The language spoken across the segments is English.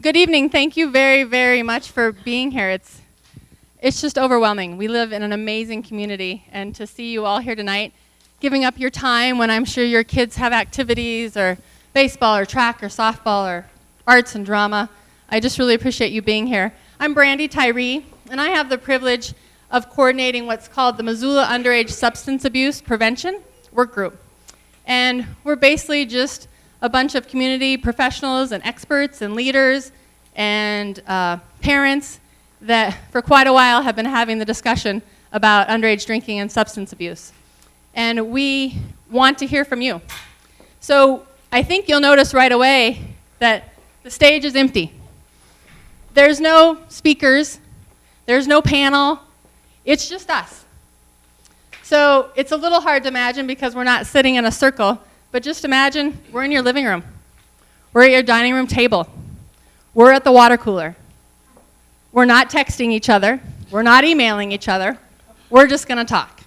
Good evening. Thank you very, very much for being here. It's just overwhelming. We live in an amazing community, and to see you all here tonight, giving up your time when I'm sure your kids have activities or baseball or track or softball or arts and drama. I just really appreciate you being here. I'm Brandy Tyree, and I have the privilege of coordinating what's called the Missoula Underage Substance Abuse Prevention Work Group. And we're basically just a bunch of community professionals and experts and leaders and parents that for quite a while have been having the discussion about underage drinking and substance abuse. And we want to hear from you. So I think you'll notice right away that the stage is empty. There's no speakers, there's no panel, it's just us. So it's a little hard to imagine because we're not sitting in a circle, but just imagine we're in your living room. We're at your dining room table. We're at the water cooler. We're not texting each other. We're not emailing each other. We're just going to talk.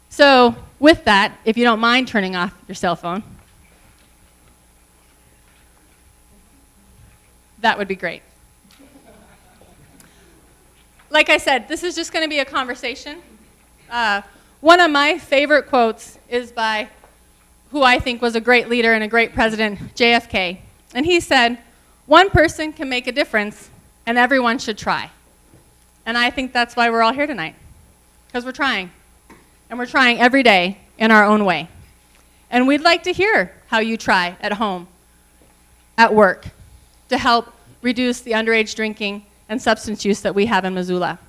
So with that, if you don't mind turning off your cell phone, that would be great. Like I said, this is just going to be a conversation. One of my favorite quotes is by who I think was a great leader and a great president, JFK. And he said, "One person can make a difference, and everyone should try." And I think that's why we're all here tonight, because we're trying. And we're trying every day in our own way. And we'd like to hear how you try at home, at work, to help reduce the underage drinking and substance use that we have in Missoula.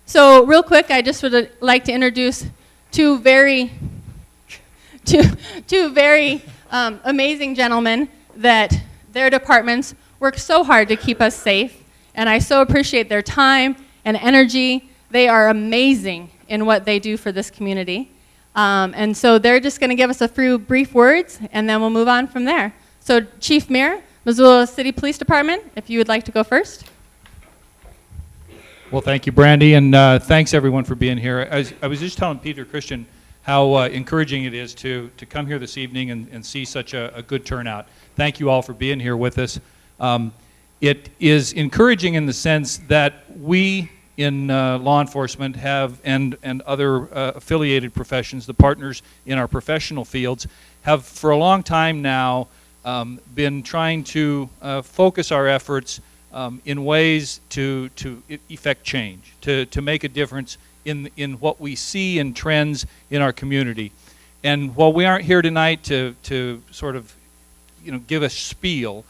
So real quick, I just would like to introduce two very amazing gentlemen that their departments work so hard to keep us safe, and I so appreciate their time and energy. They are amazing in what they do for this community. And so they're just going to give us a few brief words, and then we'll move on from there. So Chief Muir, Missoula City Police Department, if you would like to go first. Well, thank you, Brandy, and thanks everyone for being here. I was just telling Peter Christian how encouraging it is to come here this evening and see such a good turnout. Thank you all for being here with us. It is encouraging in the sense that we in law enforcement have, and other affiliated professions, the partners in our professional fields, have for a long time now been trying to focus our efforts in ways to effect change, to make a difference in what we see in trends in our community. And while we aren't here tonight to sort of give a spiel,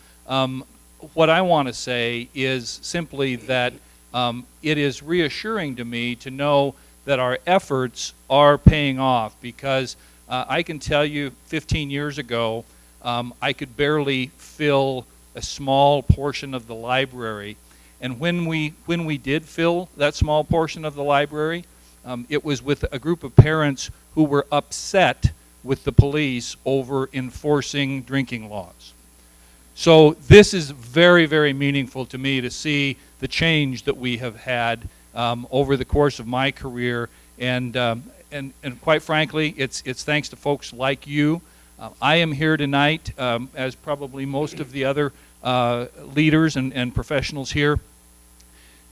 what I want to say is simply that it is reassuring to me to know that our efforts are paying off, because I can tell you 15 years ago I could barely fill a small portion of the library, and when we did fill that small portion of the library, it was with a group of parents who were upset with the police over enforcing drinking laws. So this is very, very meaningful to me to see the change that we have had over the course of my career, and quite frankly, it's thanks to folks like you. I am here tonight, as probably most of the other leaders and professionals here,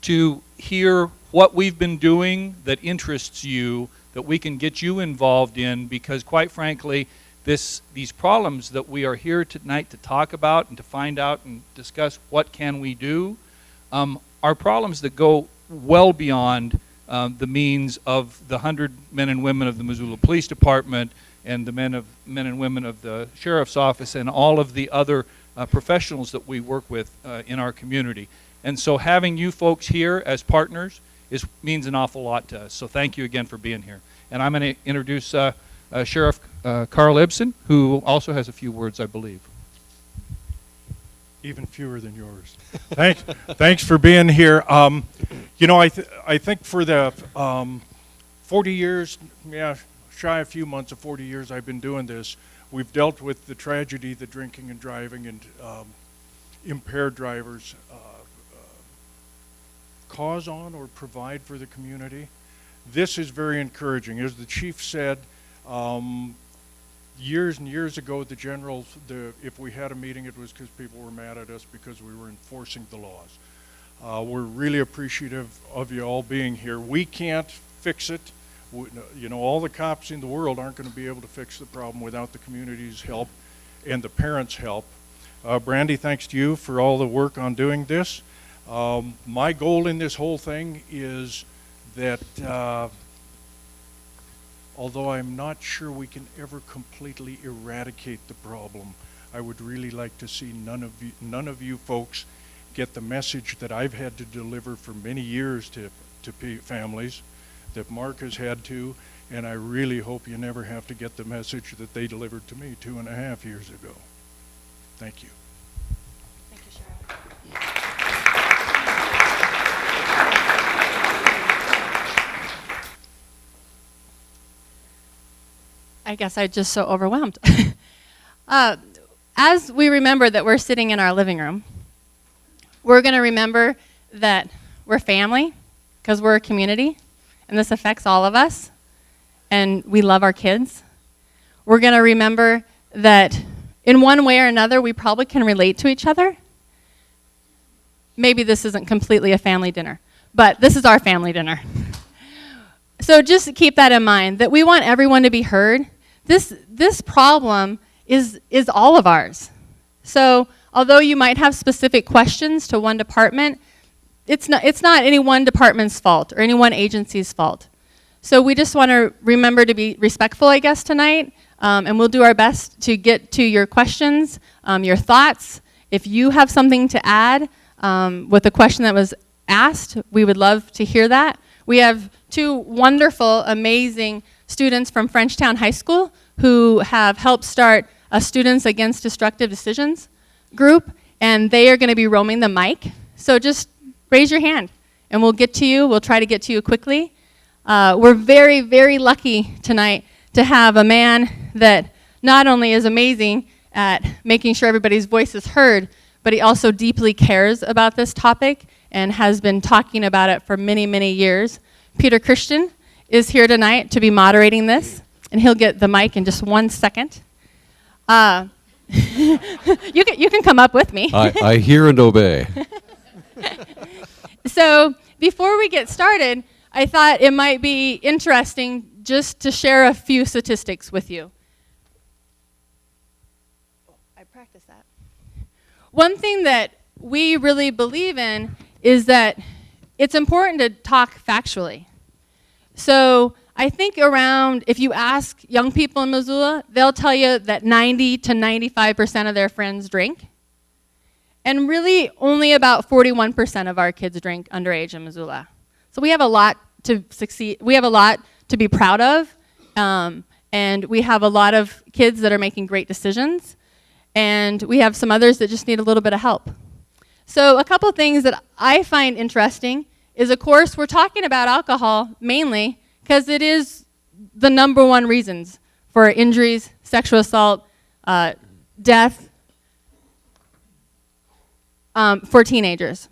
to hear what we've been doing that interests you, that we can get you involved in, because quite frankly, these problems that we are here tonight to talk about and to find out and discuss what can we do, are problems that go well beyond the means of the 100 men and women of the Missoula Police Department and the men and women of the Sheriff's Office and all of the other professionals that we work with in our community. And so having you folks here as partners means an awful lot to us. So thank you again for being here. And I'm going to introduce Sheriff Carl Ibsen, who also has a few words, I believe. Even fewer than yours. Thanks for being here. I think for the 40 years, shy a few months of 40 years I've been doing this, we've dealt with the tragedy that drinking and driving and impaired drivers cause on or provide for the community. This is very encouraging. As the chief said, years and years ago, if we had a meeting, it was because people were mad at us because we were enforcing the laws. We're really appreciative of you all being here. We can't fix it. All the cops in the world aren't going to be able to fix the problem without the community's help and the parents' help. Brandy, thanks to you for all the work on doing this. My goal in this whole thing is that although I'm not sure we can ever completely eradicate the problem, I would really like to see none of you folks get the message that I've had to deliver for many years to families, that Mark has had to, and I really hope you never have to get the message that they delivered to me 2.5 years ago. Thank you. Thank you, Sheriff. I guess I'm just so overwhelmed. As we remember that we're sitting in our living room, we're going to remember that we're family because we're a community, and this affects all of us, and we love our kids. We're going to remember that in one way or another, we probably can relate to each other. Maybe this isn't completely a family dinner, but this is our family dinner. So just keep that in mind, that we want everyone to be heard. This problem is all of ours. So although you might have specific questions to one department, it's not any one department's fault or any one agency's fault. So we just want to remember to be respectful, I guess, tonight, and we'll do our best to get to your questions, your thoughts. If you have something to add with the question that was asked, we would love to hear that. We have 2 wonderful, amazing students from Frenchtown High School who have helped start a Students Against Destructive Decisions group, and they are going to be roaming the mic. So just raise your hand, and we'll get to you. We'll try to get to you quickly. We're very, very lucky tonight to have a man that not only is amazing at making sure everybody's voice is heard, but he also deeply cares about this topic and has been talking about it for many, many years. Peter Christian is here tonight to be moderating this, and he'll get the mic in just 1 second. You can come up with me. I hear and obey. So before we get started, I thought it might be interesting just to share a few statistics with you. I practiced that. One thing that we really believe in is that it's important to talk factually. So I think if you ask young people in Missoula, they'll tell you that 90 to 95% of their friends drink. And really only about 41% of our kids drink underage in Missoula. So we have a lot to succeed. We have a lot to be proud of. And we have a lot of kids that are making great decisions. And we have some others that just need a little bit of help. So a couple things that I find interesting is, of course, we're talking about alcohol mainly because it is the #1 reasons for injuries, sexual assault, death for teenagers.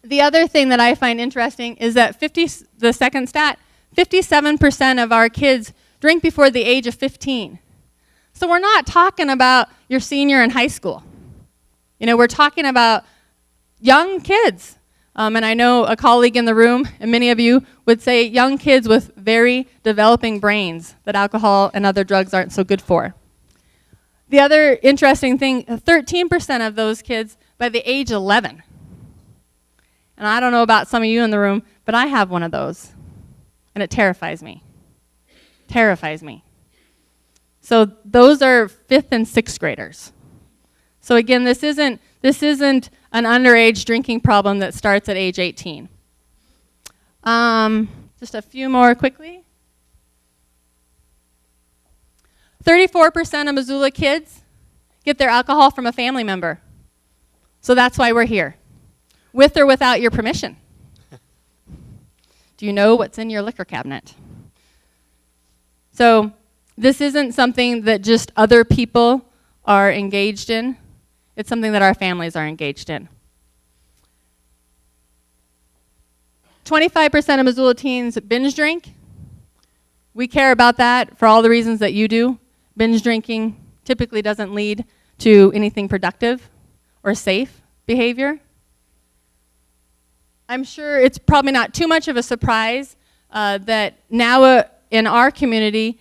The other thing that I find interesting is that the second stat, 57% of our kids drink before the age of 15. So we're not talking about your senior in high school. We're talking about young kids. And I know a colleague in the room, and many of you would say young kids with very developing brains that alcohol and other drugs aren't so good for. The other interesting thing, 13% of those kids by the age 11. And I don't know about some of you in the room, but I have one of those. And it terrifies me. Terrifies me. So those are 5th and 6th graders. So again, this isn't an underage drinking problem that starts at age 18. Just a few more quickly. 34% of Missoula kids get their alcohol from a family member. So that's why we're here, with or without your permission. Do you know what's in your liquor cabinet? So this isn't something that just other people are engaged in. It's something that our families are engaged in. 25% of Missoula teens binge drink. We care about that for all the reasons that you do. Binge drinking typically doesn't lead to anything productive or safe behavior. I'm sure it's probably not too much of a surprise that now in our community,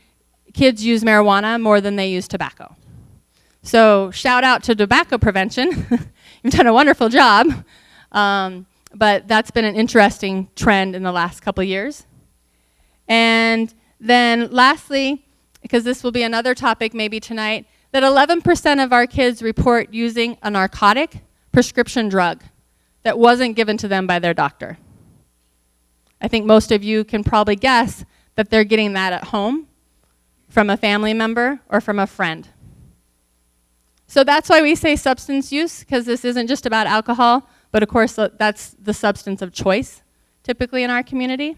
kids use marijuana more than they use tobacco. So shout out to tobacco prevention. You've done a wonderful job. But that's been an interesting trend in the last couple of years. And then lastly, because this will be another topic maybe tonight, that 11% of our kids report using a narcotic prescription drug that wasn't given to them by their doctor. I think most of you can probably guess that they're getting that at home from a family member or from a friend. So that's why we say substance use, because this isn't just about alcohol, but of course that's the substance of choice typically in our community.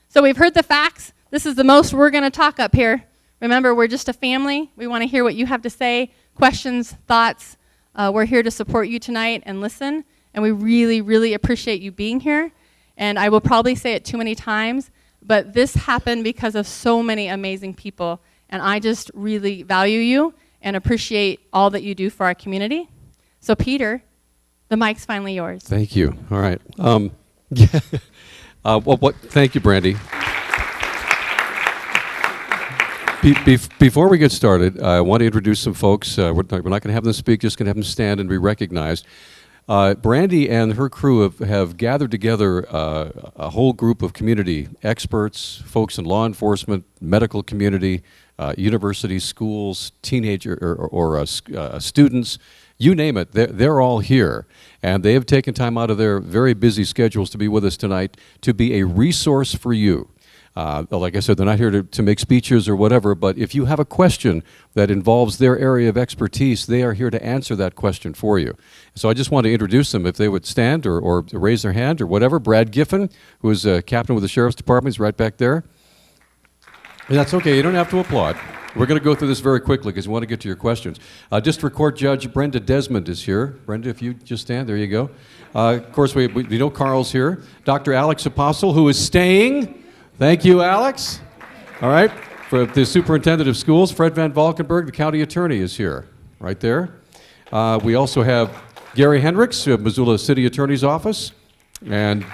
So we've heard the facts. This is the most we're going to talk up here. Remember, we're just a family. We want to hear what you have to say, questions, thoughts. We're here to support you tonight and listen, and we really, really appreciate you being here. And I will probably say it too many times, but this happened because of so many amazing people, and I just really value you and appreciate all that you do for our community. So Peter, the mic's finally yours. Thank you. All right. Thank you, Brandy. Before we get started, I want to introduce some folks. We're not going to have them speak, just going to have them stand and be recognized. Brandy and her crew have gathered together a whole group of community experts, folks in law enforcement, medical community, universities, schools, teenager or students, you name it, they're all here. And they have taken time out of their very busy schedules to be with us tonight to be a resource for you. Like I said, they're not here to make speeches or whatever, but if you have a question that involves their area of expertise, they are here to answer that question for you. So I just want to introduce them, if they would stand or raise their hand or whatever. Brad Giffen, who is a captain with the Sheriff's Department, is right back there. And that's okay, you don't have to applaud. We're going to go through this very quickly because we want to get to your questions. District Court Judge Brenda Desmond is here. Brenda, if you just stand, there you go. Of course, we know Carl's here. Dr. Alex Apostle, who is staying. Thank you, Alex. All right. For the Superintendent of Schools, Fred Van Valkenburg, the County Attorney, is here, right there. We also have Gary Hendricks of Missoula City Attorney's Office. And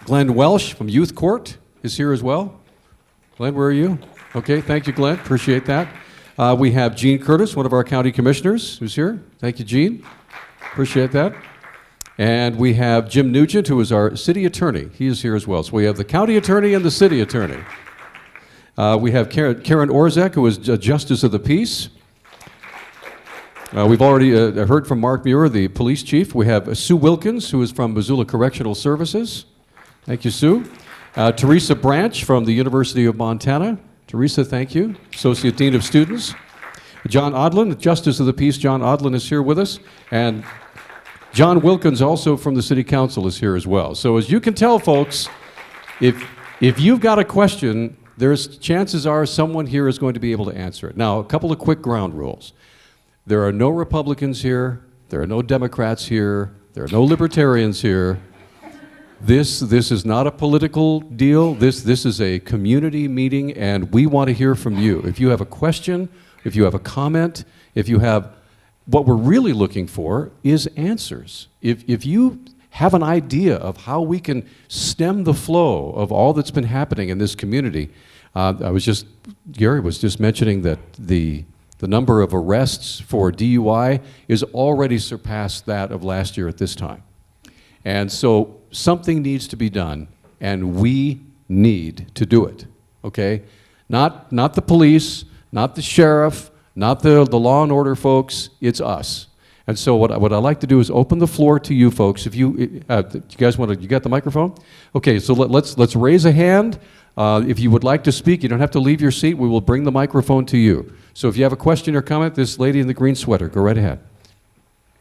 Glenn Welsh from Youth Court is here as well. Glenn, where are you? Okay, thank you, Glenn. Appreciate that. We have Gene Curtis, one of our county commissioners, who's here. Thank you, Gene. Appreciate that. And we have Jim Nugent, who is our city attorney. He is here as well. So we have the county attorney and the city attorney. We have Karen Orzek, who is a justice of the peace. We've already heard from Mark Muir, the police chief. We have Sue Wilkins, who is from Missoula Correctional Services. Thank you, Sue. Teresa Branch from the University of Montana. Teresa, thank you. Associate Dean of Students. John Odlin, Justice of the Peace. John Odlin is here with us. And John Wilkins, also from the City Council, is here as well. So as you can tell, folks, if you've got a question, there's chances are someone here is going to be able to answer it. Now, a couple of quick ground rules. There are no Republicans here. There are no Democrats here. There are no Libertarians here. This is not a political deal. This is a community meeting, and we want to hear from you. If you have a question, if you have a comment, if you have, what we're really looking for is answers. If you have an idea of how we can stem the flow of all that's been happening in this community, Gary was just mentioning that the number of arrests for DUI is already surpassed that of last year at this time. And so something needs to be done, and we need to do it, okay? Not the police, not the sheriff, not the law and order folks, it's us. And so what I'd like to do is open the floor to you folks. If you guys want to, you got the microphone? Okay, so let's raise a hand. If you would like to speak, you don't have to leave your seat. We will bring the microphone to you. So if you have a question or comment, this lady in the green sweater, go right ahead.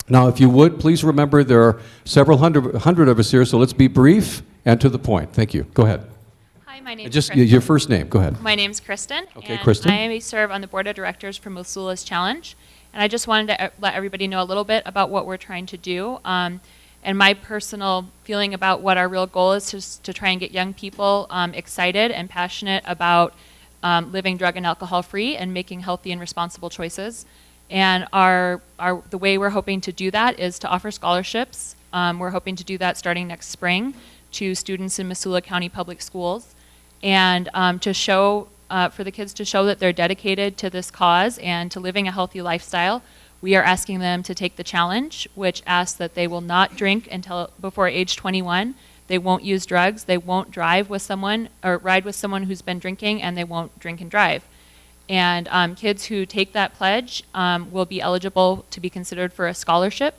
Now, if you would, please remember there are several hundred of us here, so let's be brief and to the point. Thank you. Go ahead. Hi, my name is Just Kristen. your first name. Go ahead. My name's Kristen. Okay, and Kristen. I serve on the board of directors for Missoula's Challenge. And I just wanted to let everybody know a little bit about what we're trying to do. And my personal feeling about what our real goal is to try and get young people excited and passionate about living drug and alcohol free and making healthy and responsible choices. And the way we're hoping to do that is to offer scholarships. We're hoping to do that starting next spring to students in Missoula County Public Schools, and to show, for the kids to show that they're dedicated to this cause and to living a healthy lifestyle. We are asking them to take the challenge, which asks that they will not drink until before age 21. They won't use drugs, they won't drive with someone or ride with someone who's been drinking, and they won't drink and drive. And kids who take that pledge will be eligible to be considered for a scholarship.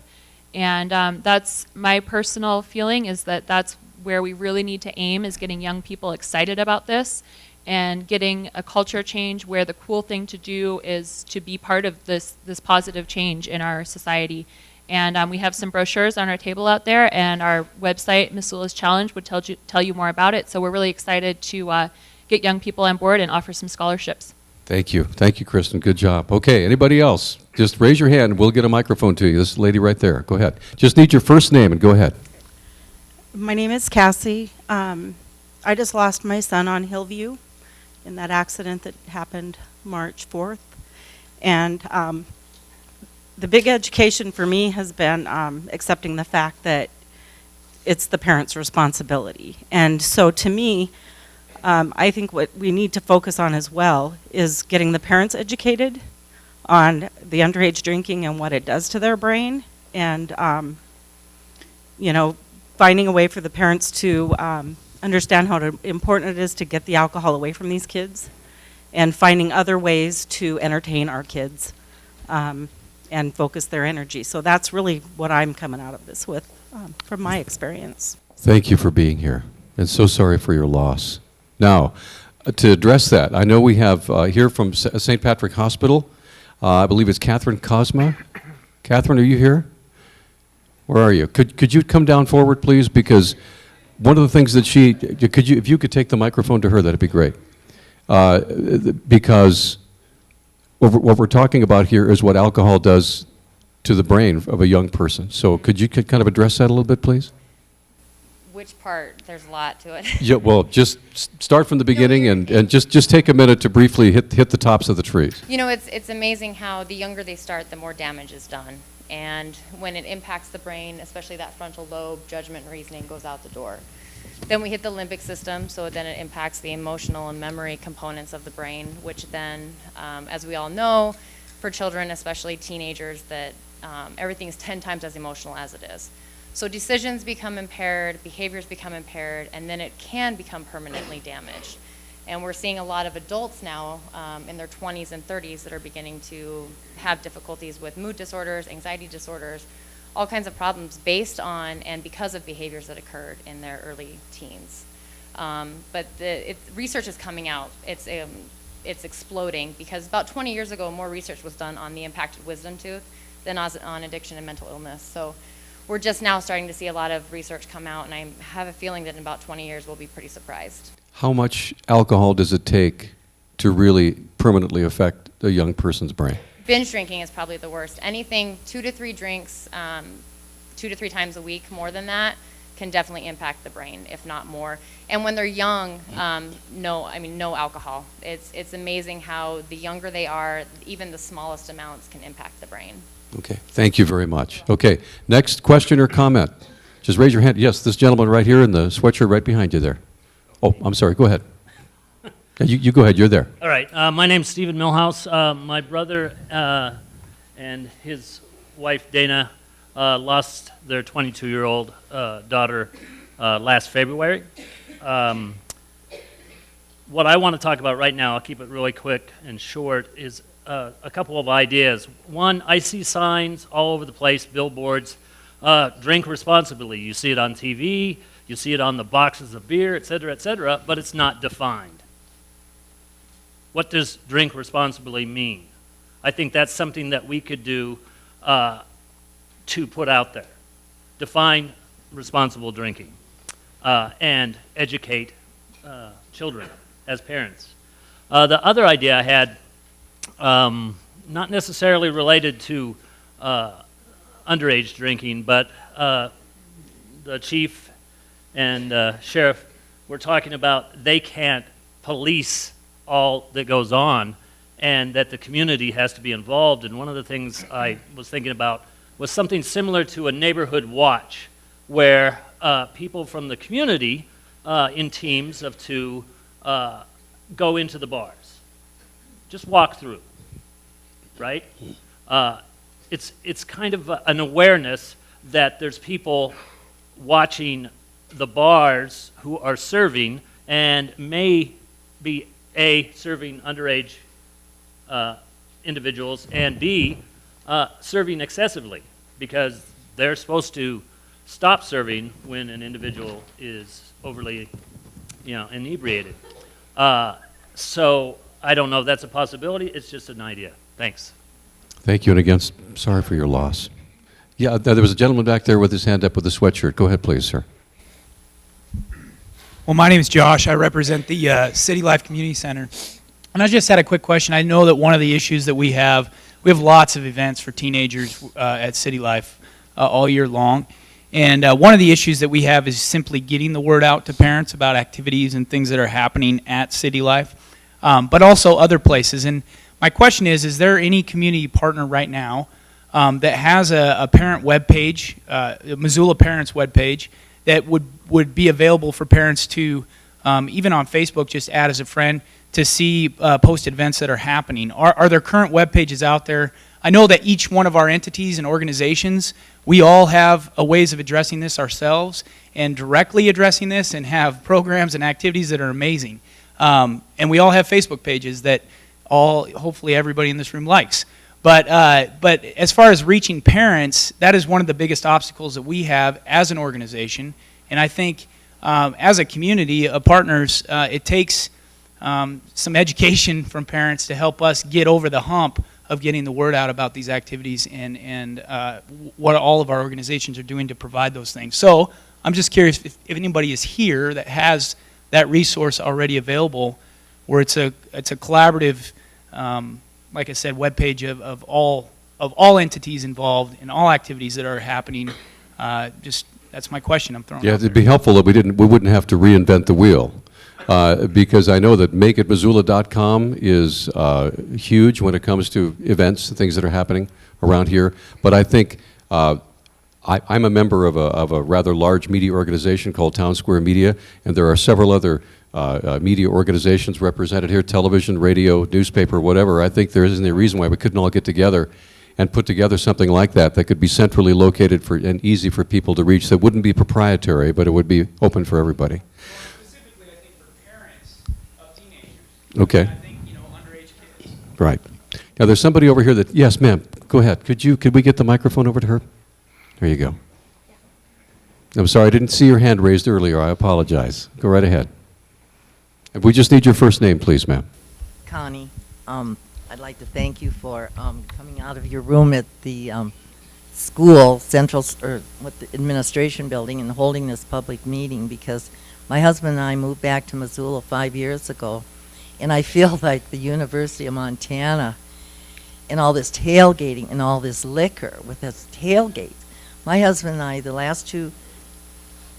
And that's my personal feeling, is that that's where we really need to aim, is getting young people excited about this and getting a culture change where the cool thing to do is to be part of this positive change in our society. And we have some brochures on our table out there, and our website, Missoula's Challenge, would tell you more about it. So we're really excited to get young people on board and offer some scholarships. Thank you. Thank you, Kristen. Good job. Okay, anybody else? Just raise your hand and we'll get a microphone to you. This lady right there. Go ahead. Just need your first name and go ahead. My name is Cassie. I just lost my son on Hillview in that accident that happened March 4th. And the big education for me has been accepting the fact that it's the parent's responsibility. And so to me, I think what we need to focus on as well is getting the parents educated on the underage drinking and what it does to their brain, and you know, finding a way for the parents to understand how important it is to get the alcohol away from these kids, and finding other ways to entertain our kids and focus their energy. So that's really what I'm coming out of this with from my experience. Thank you for being here, and so sorry for your loss. Now, to address that, I know we have here from St. Patrick Hospital, I believe it's Catherine Cosma. Catherine, are you here? Where are you? Could you come down forward, please? Because one of the things that if you could take the microphone to her, that'd be great. Because what we're talking about here is what alcohol does to the brain of a young person. So could you kind of address that a little bit, please? Which part? There's a lot to it. Yeah, well, just start from the beginning and just take a minute to briefly hit the tops of the trees. You know, it's amazing how the younger they start, the more damage is done. And when it impacts the brain, especially that frontal lobe, judgment and reasoning goes out the door. Then we hit the limbic system, so then it impacts the emotional and memory components of the brain, which then, as we all know, for children, especially teenagers, that everything is 10 times as emotional as it is. So decisions become impaired, behaviors become impaired, and then it can become permanently damaged. And we're seeing a lot of adults now in their 20s and 30s that are beginning to have difficulties with mood disorders, anxiety disorders, all kinds of problems based on and because of behaviors that occurred in their early teens. But research is coming out. It's exploding, because about 20 years ago, more research was done on the impacted wisdom tooth than on addiction and mental illness. So we're just now starting to see a lot of research come out, and I have a feeling that in about 20 years we'll be pretty surprised. How much alcohol does it take to really permanently affect a young person's brain? Binge drinking is probably the worst. Anything 2 to 3 drinks, 2 to 3 times a week, more than that, can definitely impact the brain, if not more. And when they're young, no alcohol. It's amazing how the younger they are, even the smallest amounts can impact the brain. Okay, thank you very much. Okay, next question or comment? Just raise your hand. Yes, this gentleman right here in the sweatshirt right behind you there. Oh, I'm sorry, go ahead. Yeah, you go ahead, you're there. All right, my name's Stephen Milhouse. My brother and his wife Dana lost their 22-year-old daughter last February. What I want to talk about right now, I'll keep it really quick and short, is a couple of ideas. One, I see signs all over the place, billboards, drink responsibly. You see it on TV, you see it on the boxes of beer, et cetera, but it's not defined. What does drink responsibly mean? I think that's something that we could do to put out there. Define responsible drinking and educate children as parents. The other idea I had, not necessarily related to underage drinking, but the chief and sheriff were talking about they can't police all that goes on, and that the community has to be involved. And one of the things I was thinking about was something similar to a neighborhood watch, where people from the community in teams of two go into the bars. Just walk through, right? It's kind of an awareness that there's people watching the bars who are serving and may be A, serving underage individuals, and B, serving excessively, because they're supposed to stop serving when an individual is overly, inebriated. So I don't know if that's a possibility. It's just an idea. Thanks. Thank you, and again, sorry for your loss. Yeah, there was a gentleman back there with his hand up with a sweatshirt. Go ahead, please, sir. Well, my name is Josh. I represent the City Life Community Center. And I just had a quick question. I know that one of the issues that we have lots of events for teenagers at City Life all year long. And one of the issues that we have is simply getting the word out to parents about activities and things that are happening at City Life, but also other places. And my question is there any community partner right now that has a parent webpage, a Missoula Parents webpage, that would be available for parents to, even on Facebook, just add as a friend to see posted events that are happening? Are there current web pages out there? I know that each one of our entities and organizations, we all have ways of addressing this ourselves and directly addressing this, and have programs and activities that are amazing. And we all have Facebook pages that hopefully everybody in this room likes. But as far as reaching parents, that is one of the biggest obstacles that we have as an organization. And I think as a community of partners, it takes some education from parents to help us get over the hump of getting the word out about these activities and what all of our organizations are doing to provide those things. So I'm just curious if anybody is here that has that resource already available, where it's a collaborative, like I said, webpage of all entities involved in all activities that are happening. That's my question I'm throwing. Yeah, out it'd there. be helpful that we wouldn't have to reinvent the wheel. Because I know that makeitmissoula.com is huge when it comes to events and things that are happening around here. But I think I'm a member of a rather large media organization called Town Square Media, and there are several other media organizations represented here, television, radio, newspaper, whatever. I think there isn't a reason why we couldn't all get together and put together something like that could be centrally located and easy for people to reach, that wouldn't be proprietary, but it would be open for everybody. Okay. I think, underage kids. Right. Now, there's somebody over here that, yes, ma'am, go ahead. Could we get the microphone over to her? There you go. I'm sorry, I didn't see your hand raised earlier. I apologize. Go right ahead. If we just need your first name, please, ma'am. Connie, I'd like to thank you for coming out of your room at the school, the administration building, and holding this public meeting, because my husband and I moved back to Missoula 5 years ago. And I feel like the University of Montana and all this tailgating and all this liquor with this tailgate. My husband and I, the last two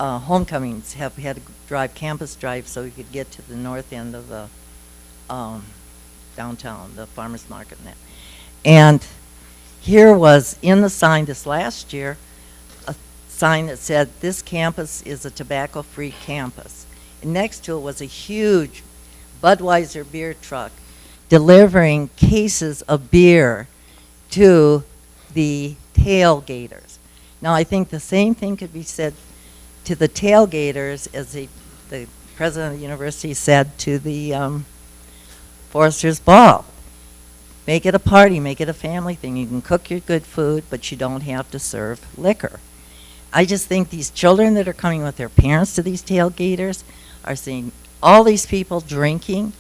homecomings, have had to drive campus drive so we could get to the north end of the downtown, the farmers market and that. And here was in the sign this last year, a sign that said, "This campus is a tobacco-free campus." And next to it was a huge Budweiser beer truck delivering cases of beer to the tailgaters. Now, I think the same thing could be said to the tailgaters as the president of the university said to the Foresters Ball. Make it a party, make it a family thing. You can cook your good food, but you don't have to serve liquor. I just think these children that are coming with their parents to these tailgaters are seeing all these people drinking.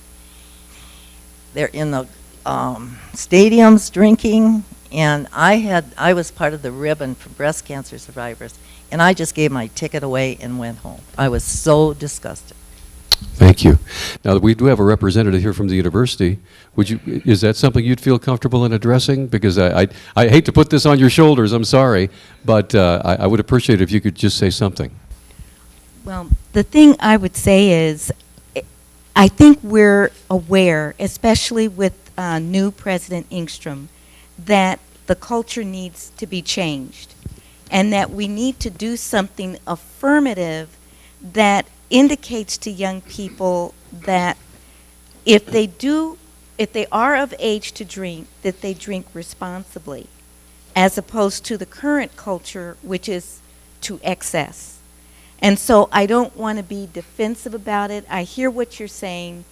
They're in the stadiums drinking, and I was part of the ribbon for breast cancer survivors, and I just gave my ticket away and went home. I was so disgusted. Thank you. Now, we do have a representative here from the university. Is that something you'd feel comfortable in addressing? Because I hate to put this on your shoulders, I'm sorry, but I would appreciate it if you could just say something. Well, the thing I would say is, I think we're aware, especially with new President Ingstrom, that the culture needs to be changed and that we need to do something affirmative that indicates to young people that if they are of age to drink, that they drink responsibly, as opposed to the current culture, which is to excess. And so I don't want to be defensive about it. I hear what you're saying.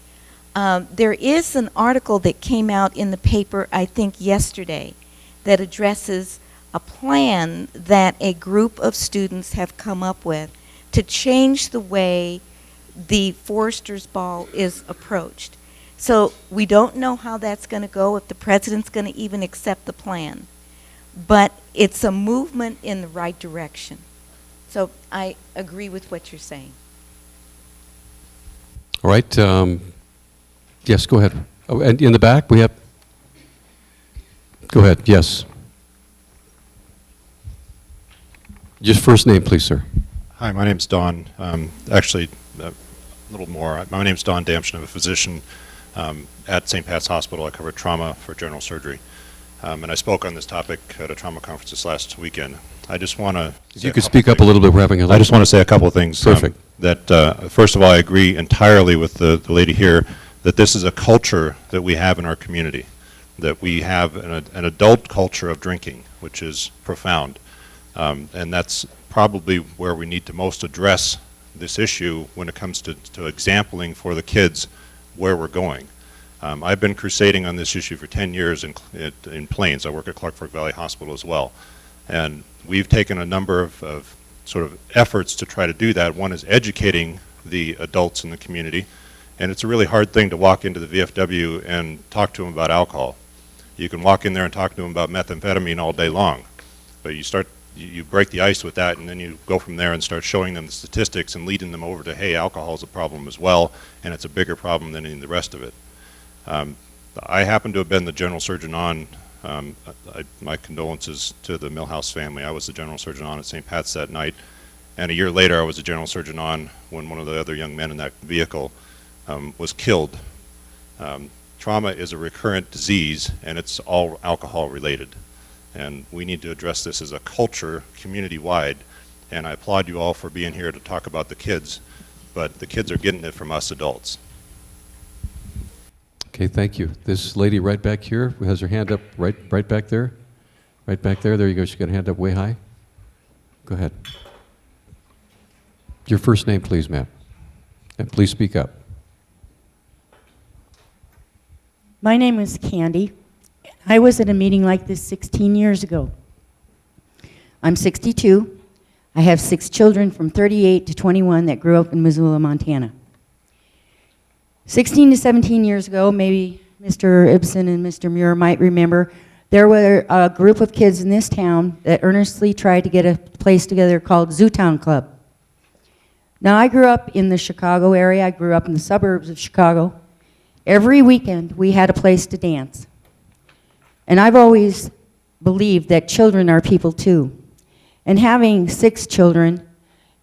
There is an article that came out in the paper, I think yesterday, that addresses a plan that a group of students have come up with to change the way the Forester's Ball is approached. So we don't know how that's going to go, if the president's going to even accept the plan. But it's a movement in the right direction. So I agree with what you're saying. All right. Yes, go ahead. Oh, and in the back, we have. Go ahead. Yes. Just first name, please, sir. Hi, my name's Don. Actually, a little more. My name's Don Damshin. I'm a physician at St. Pat's Hospital. I cover trauma for general surgery. And I spoke on this topic at a trauma conference this last weekend. I just want to... If you could speak up a little bit, we're having a little... I just want to say a couple of things. Perfect. First of all, I agree entirely with the lady here that this is a culture that we have in our community, that we have an adult culture of drinking, which is profound. And that's probably where we need to most address this issue when it comes to exampling for the kids where we're going. I've been crusading on this issue for 10 years in Plains. I work at Clark Fork Valley Hospital as well. And we've taken a number of sort of efforts to try to do that. One is educating the adults in the community. And it's a really hard thing to walk into the VFW and talk to them about alcohol. You can walk in there and talk to them about methamphetamine all day long. But you break the ice with that, and then you go from there and start showing them the statistics and leading them over to, hey, alcohol is a problem as well, and it's a bigger problem than any of the rest of it. I happen to have been the general surgeon on, my condolences to the Millhouse family. I was the general surgeon on at St. Pat's that night, and a year later I was the general surgeon on when one of the other young men in that vehicle was killed. Trauma is a recurrent disease, and it's all alcohol related. And we need to address this as a culture, community-wide. And I applaud you all for being here to talk about the kids, but the kids are getting it from us adults. Okay, thank you. This lady right back here who has her hand up right back there. Right back there. There you go. She's got her hand up way high. Go ahead. Your first name, please, ma'am. And please speak up. My name is Candy. I was at a meeting like this 16 years ago. I'm 62. I have 6 children from 38 to 21 that grew up in Missoula, Montana. 16 to 17 years ago, maybe Mr. Ibsen and Mr. Muir might remember, there were a group of kids in this town that earnestly tried to get a place together called Zootown Club. Now, I grew up in the Chicago area. I grew up in the suburbs of Chicago. Every weekend, we had a place to dance. And I've always believed that children are people too. And having 6 children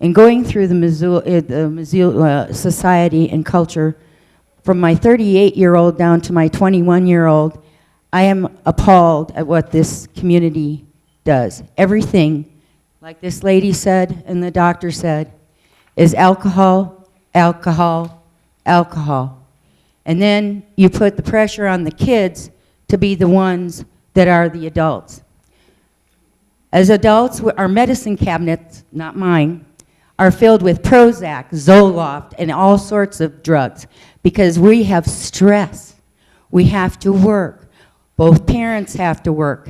and going through the Missoula society and culture, from my 38-year-old down to my 21-year-old, I am appalled at what this community does. Everything, like this lady said and the doctor said, is alcohol, alcohol, alcohol. And then you put the pressure on the kids to be the ones that are the adults. As adults, our medicine cabinets, not mine, are filled with Prozac, Zoloft, and all sorts of drugs because we have stress. We have to work. Both parents have to work.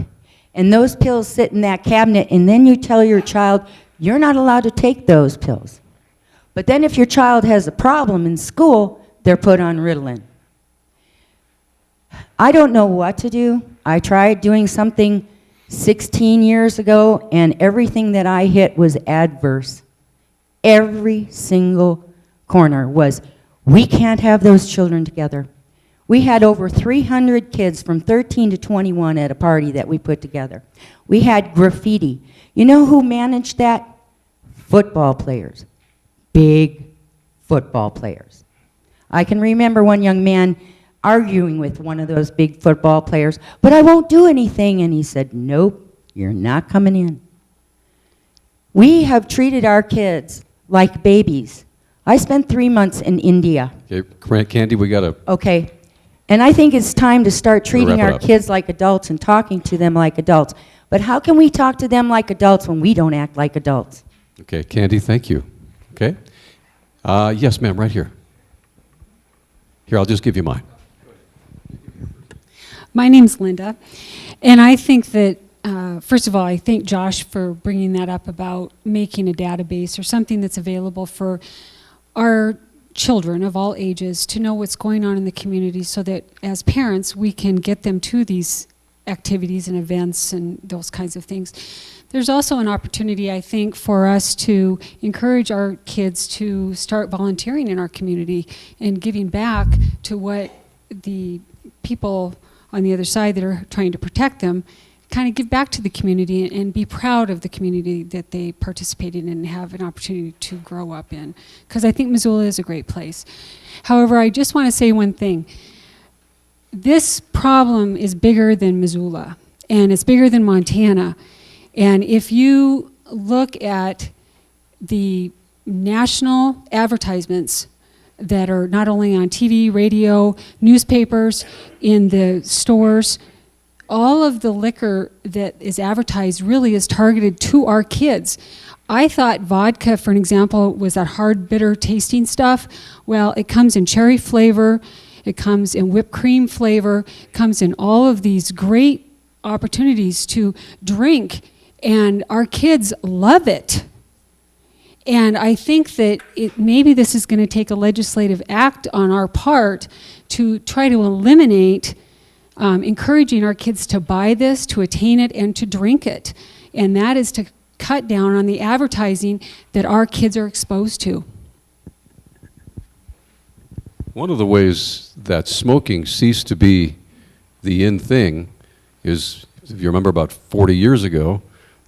And those pills sit in that cabinet, and then you tell your child, you're not allowed to take those pills. But then if your child has a problem in school, they're put on Ritalin. I don't know what to do. I tried doing something 16 years ago, and everything that I hit was adverse. Every single corner was, we can't have those children together. We had over 300 kids from 13 to 21 at a party that we put together. We had graffiti. You know who managed that? Football players. Big football players. I can remember one young man arguing with one of those big football players, but I won't do anything. And he said, nope, you're not coming in. We have treated our kids like babies. I spent 3 months in India. Okay, Candy, we got to. Okay. And I think it's time to start treating wrap it our up. kids like adults and talking to them like adults. But how can we talk to them like adults when we don't act like adults? Okay, Candy, thank you. Okay. Yes, ma'am, right here. Here, I'll just give you mine. My name's Linda, and I think that, first of all, I thank Josh for bringing that up about making a database or something that's available for our children of all ages to know what's going on in the community so that as parents we can get them to these activities and events and those kinds of things. There's also an opportunity, I think, for us to encourage our kids to start volunteering in our community and giving back to what the people on the other side that are trying to protect them kind of give back to the community and be proud of the community that they participated in and have an opportunity to grow up in. Because I think Missoula is a great place. However, I just want to say one thing. This problem is bigger than Missoula, and it's bigger than Montana. And if you look at the national advertisements that are not only on TV, radio, newspapers, in the stores, all of the liquor that is advertised really is targeted to our kids. I thought vodka, for an example, was that hard, bitter tasting stuff. Well, it comes in cherry flavor, it comes in whipped cream flavor, it comes in all of these great opportunities to drink, and our kids love it. And I think that maybe this is going to take a legislative act on our part to try to eliminate encouraging our kids to buy this, to attain it, and to drink it. And that is to cut down on the advertising that our kids are exposed to. One of the ways that smoking ceased to be the in thing is, if you remember about 40 years ago,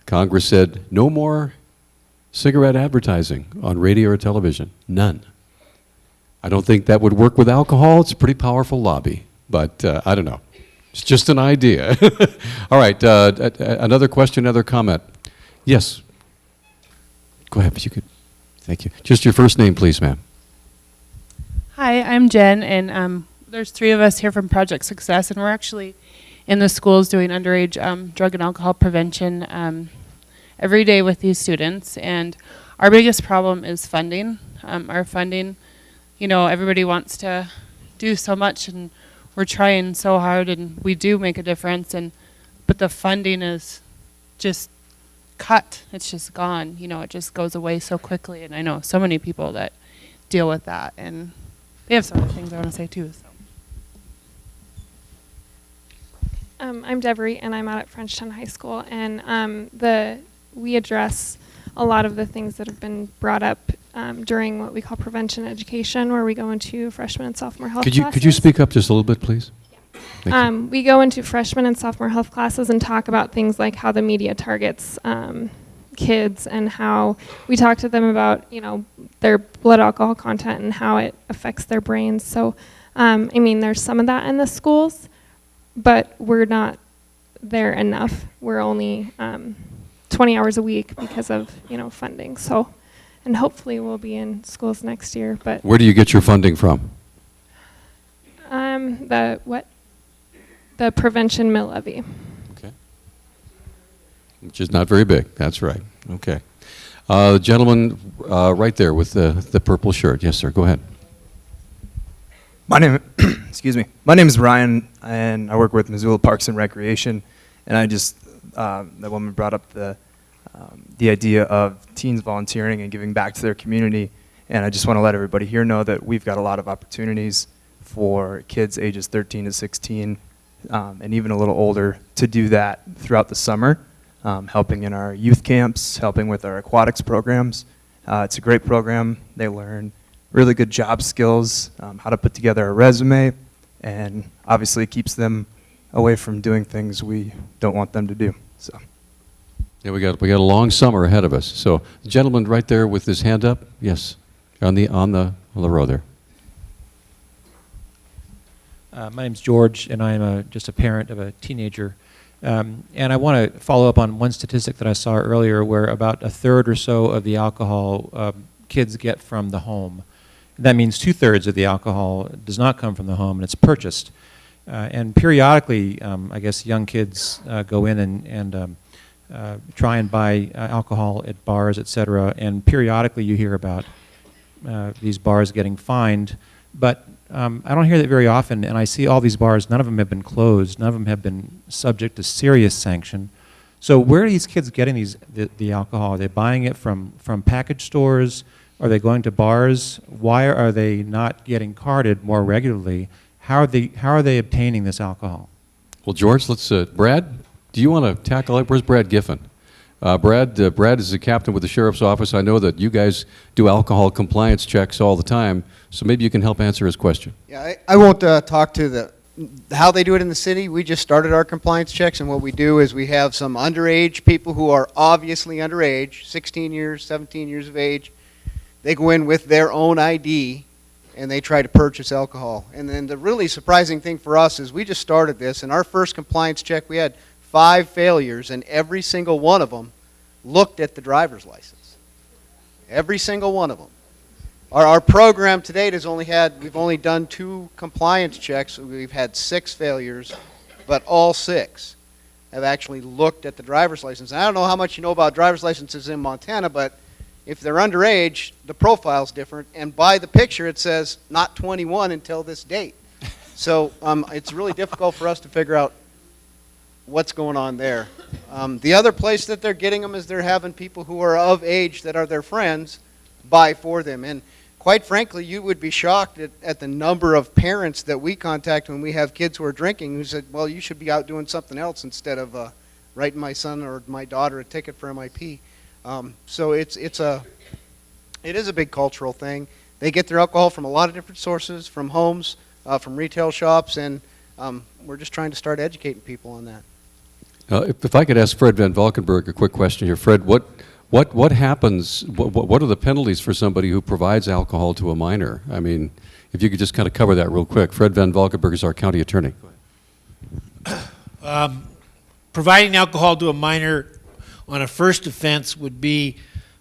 Congress said no more cigarette advertising on radio or television. None. I don't think that would work with alcohol. It's a pretty powerful lobby, but I don't know. It's just an idea. All right, another question, another comment. Yes. Go ahead, if you could. Thank you. Just your first name, please, ma'am. Hi, I'm Jen, and there's 3 of us here from Project Success, and we're actually in the schools doing underage drug and alcohol prevention every day with these students. And our biggest problem is funding. Our funding, you know, everybody wants to do so much, and we're trying so hard, and we do make a difference, but the funding is just cut. It's just gone. You know, it just goes away so quickly, and I know so many people that deal with that, and they have some other things I want to say too. So. I'm Devery, and I'm out at Frenchtown High School, and we address a lot of the things that have been brought up during what we call prevention education, where we go into freshman and sophomore health classes. Could you speak up just a little bit, please? Yeah. We go into freshman and sophomore health classes and talk about things like how the media targets kids, and how we talk to them about, you know, their blood alcohol content and how it affects their brains. So, I mean, there's some of that in the schools, but we're not there enough. We're only 20 hours a week because of, you know, funding. So, and hopefully we'll be in schools next year. But Where do you get your funding from? The prevention mill levy. Okay. Which is not very big. That's right. Okay. The gentleman right there with the purple shirt. Yes, sir. Go ahead. My name, excuse me. My name is Ryan, and I work with Missoula Parks and Recreation. And I just, that woman brought up the idea of teens volunteering and giving back to their community. And I just want to let everybody here know that we've got a lot of opportunities for kids ages 13 to 16, and even a little older, to do that throughout the summer, helping in our youth camps, helping with our aquatics programs. It's a great program. They learn really good job skills, how to put together a resume, and obviously it keeps them away from doing things we don't want them to do. So. Yeah, we got a long summer ahead of us. So, the gentleman right there with his hand up. Yes, on the row there. My name's George, and I'm just a parent of a teenager. And I want to follow up on one statistic that I saw earlier, where about a third or so of the alcohol kids get from the home. That means 2/3 of the alcohol does not come from the home, and it's purchased. And periodically, I guess young kids go in and try and buy alcohol at bars, etc. And periodically you hear about these bars getting fined. But I don't hear that very often, and I see all these bars, none of them have been closed, none of them have been subject to serious sanction. So where are these kids getting the alcohol? Are they buying it from package stores? Are they going to bars? Why are they not getting carded more regularly? How are they obtaining this alcohol? Well, George, let's, Brad, do you want to tackle it? Where's Brad Giffen? Brad is the captain with the sheriff's office. I know that you guys do alcohol compliance checks all the time, so maybe you can help answer his question. Yeah, I won't talk to how they do it in the city. We just started our compliance checks, and what we do is we have some underage people who are obviously underage, 16 years, 17 years of age. They go in with their own ID, and they try to purchase alcohol. And then the really surprising thing for us is we just started this, and our first compliance check, we had 5 failures, and every single one of them looked at the driver's license. Every single one of them. Our program to date we've only done 2 compliance checks. We've had 6 failures, but all 6 have actually looked at the driver's license. And I don't know how much you know about driver's licenses in Montana, but if they're underage, the profile's different, and by the picture it says not 21 until this date. So it's really difficult for us to figure out what's going on there. The other place that they're getting them is they're having people who are of age that are their friends buy for them. And quite frankly, you would be shocked at the number of parents that we contact when we have kids who are drinking who said, well, you should be out doing something else instead of writing my son or my daughter a ticket for MIP. So it is a big cultural thing. They get their alcohol from a lot of different sources, from homes, from retail shops, and we're just trying to start educating people on that. If I could ask Fred Van Valkenburg a quick question here. Fred, what happens, what are the penalties for somebody who provides alcohol to a minor? I mean, if you could just kind of cover that real quick. Fred Van Valkenburg is our county attorney. Providing alcohol to a minor on a first offense would be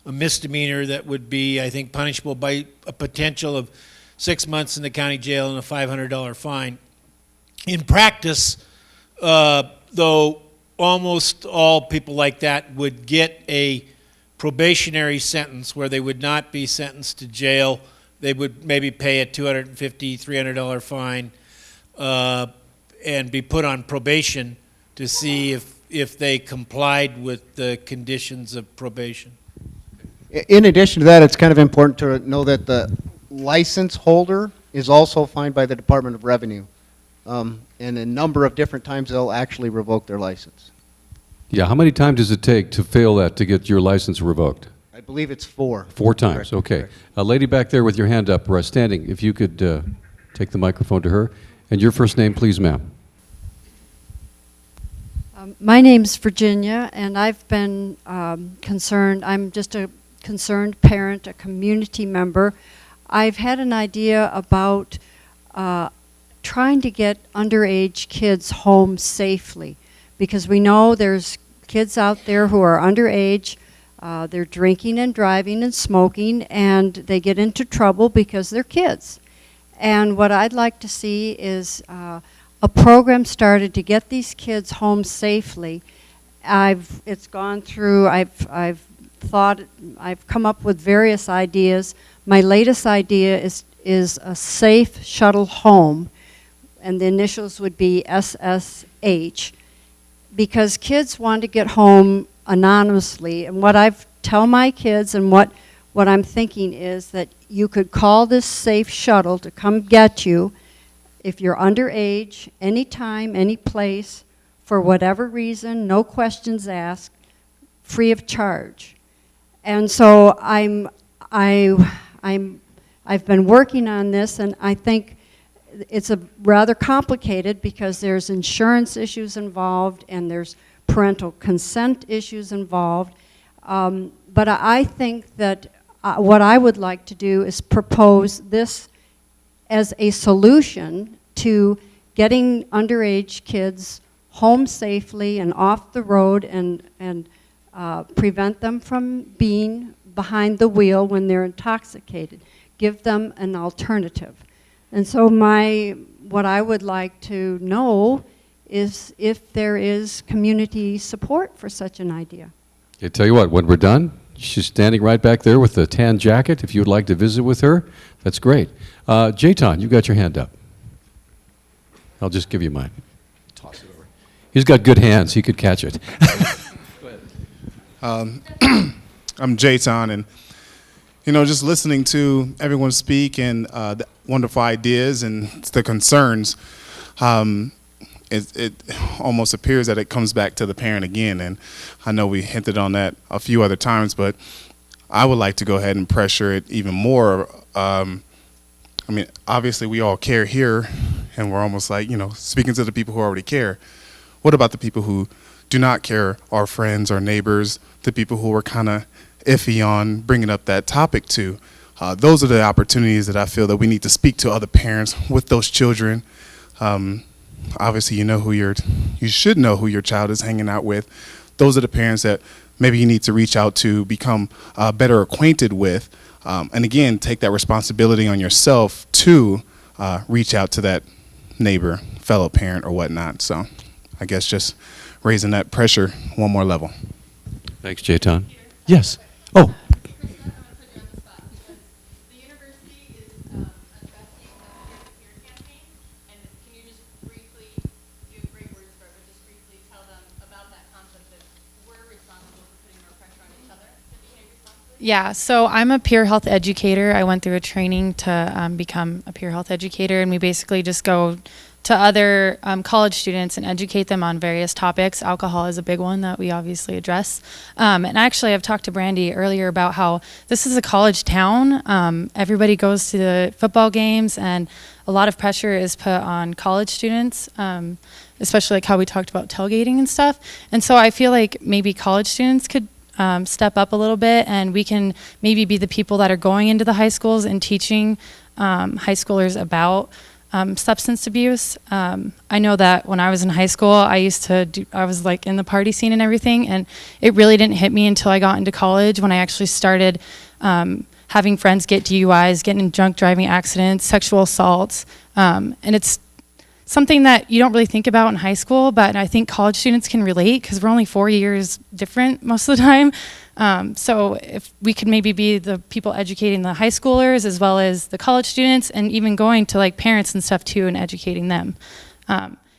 a misdemeanor that would be, I think, punishable by a potential of 6 months in the county jail and a $500 fine. In practice, though, almost all people like that would get a probationary sentence where they would not be sentenced to jail. They would maybe pay a $250, $300 fine and be put on probation to see if they complied with the conditions of probation. In addition to that, it's kind of important to know that the license holder is also fined by the Department of Revenue. And a number of different times they'll actually revoke their license. Yeah, how many times does it take to fail that to get your license revoked? I believe it's 4. 4 times, okay. A lady back there with your hand up, standing, if you could take the microphone to her. And your first name, please, ma'am. My name's Virginia, and I've been concerned. I'm just a concerned parent, a community member. I've had an idea about trying to get underage kids home safely, because we know there's kids out there who are underage. They're drinking and driving and smoking, and they get into trouble because they're kids. And what I'd like to see is a program started to get these kids home safely. It's gone through, I've come up with various ideas. My latest idea is a safe shuttle home, and the initials would be SSH, because kids want to get home anonymously. And what I tell my kids and what I'm thinking is that you could call this safe shuttle to come get you if you're underage, anytime, any place, for whatever reason, no questions asked, free of charge. And so I've been working on this, and I think it's a rather complicated because there's insurance issues involved and there's parental consent issues involved. But I think that what I would like to do is propose this as a solution to getting underage kids home safely and off the road and prevent them from being behind the wheel when they're intoxicated. Give them an alternative. And so what I would like to know is if there is community support for such an idea. I tell you what, when we're done, she's standing right back there with the tan jacket. If you would like to visit with her, that's great. Jayton, you got your hand up. I'll just give you mine. Toss it over. He's got good hands. He could catch it. I'm Jayton, and just listening to everyone speak and the wonderful ideas and the concerns, it almost appears that it comes back to the parent again. And I know we hinted on that a few other times, but I would like to go ahead and pressure it even more. Obviously we all care here, and we're almost like, speaking to the people who already care. What about the people who do not care, our friends, our neighbors, the people who are kind of iffy on bringing up that topic to? Those are the opportunities that I feel that we need to speak to other parents with those children. Obviously, you should know who your child is hanging out with. Those are the parents that maybe you need to reach out to, become better acquainted with, and again, take that responsibility on yourself to reach out to that neighbor, fellow parent, or whatnot. So I guess just raising that pressure one more level. Thanks, Jayton. Yes. Oh. Yeah, so I'm a peer health educator. I went through a training to become a peer health educator, and we basically just go to other college students and educate them on various topics. Alcohol is a big one that we obviously address. And actually, I've talked to Brandy earlier about how this is a college town. Everybody goes to the football games, and a lot of pressure is put on college students, especially like how we talked about tailgating and stuff. And so I feel like maybe college students could step up a little bit, and we can maybe be the people that are going into the high schools and teaching high schoolers about substance abuse. I know that when I was in high school, I was like in the party scene and everything, and it really didn't hit me until I got into college when I actually started having friends get DUIs, getting in drunk driving accidents, sexual assaults, and it's something that you don't really think about in high school, but I think college students can relate because we're only 4 years different most of the time. So if we could maybe be the people educating the high schoolers as well as the college students, and even going to like parents and stuff too and educating them.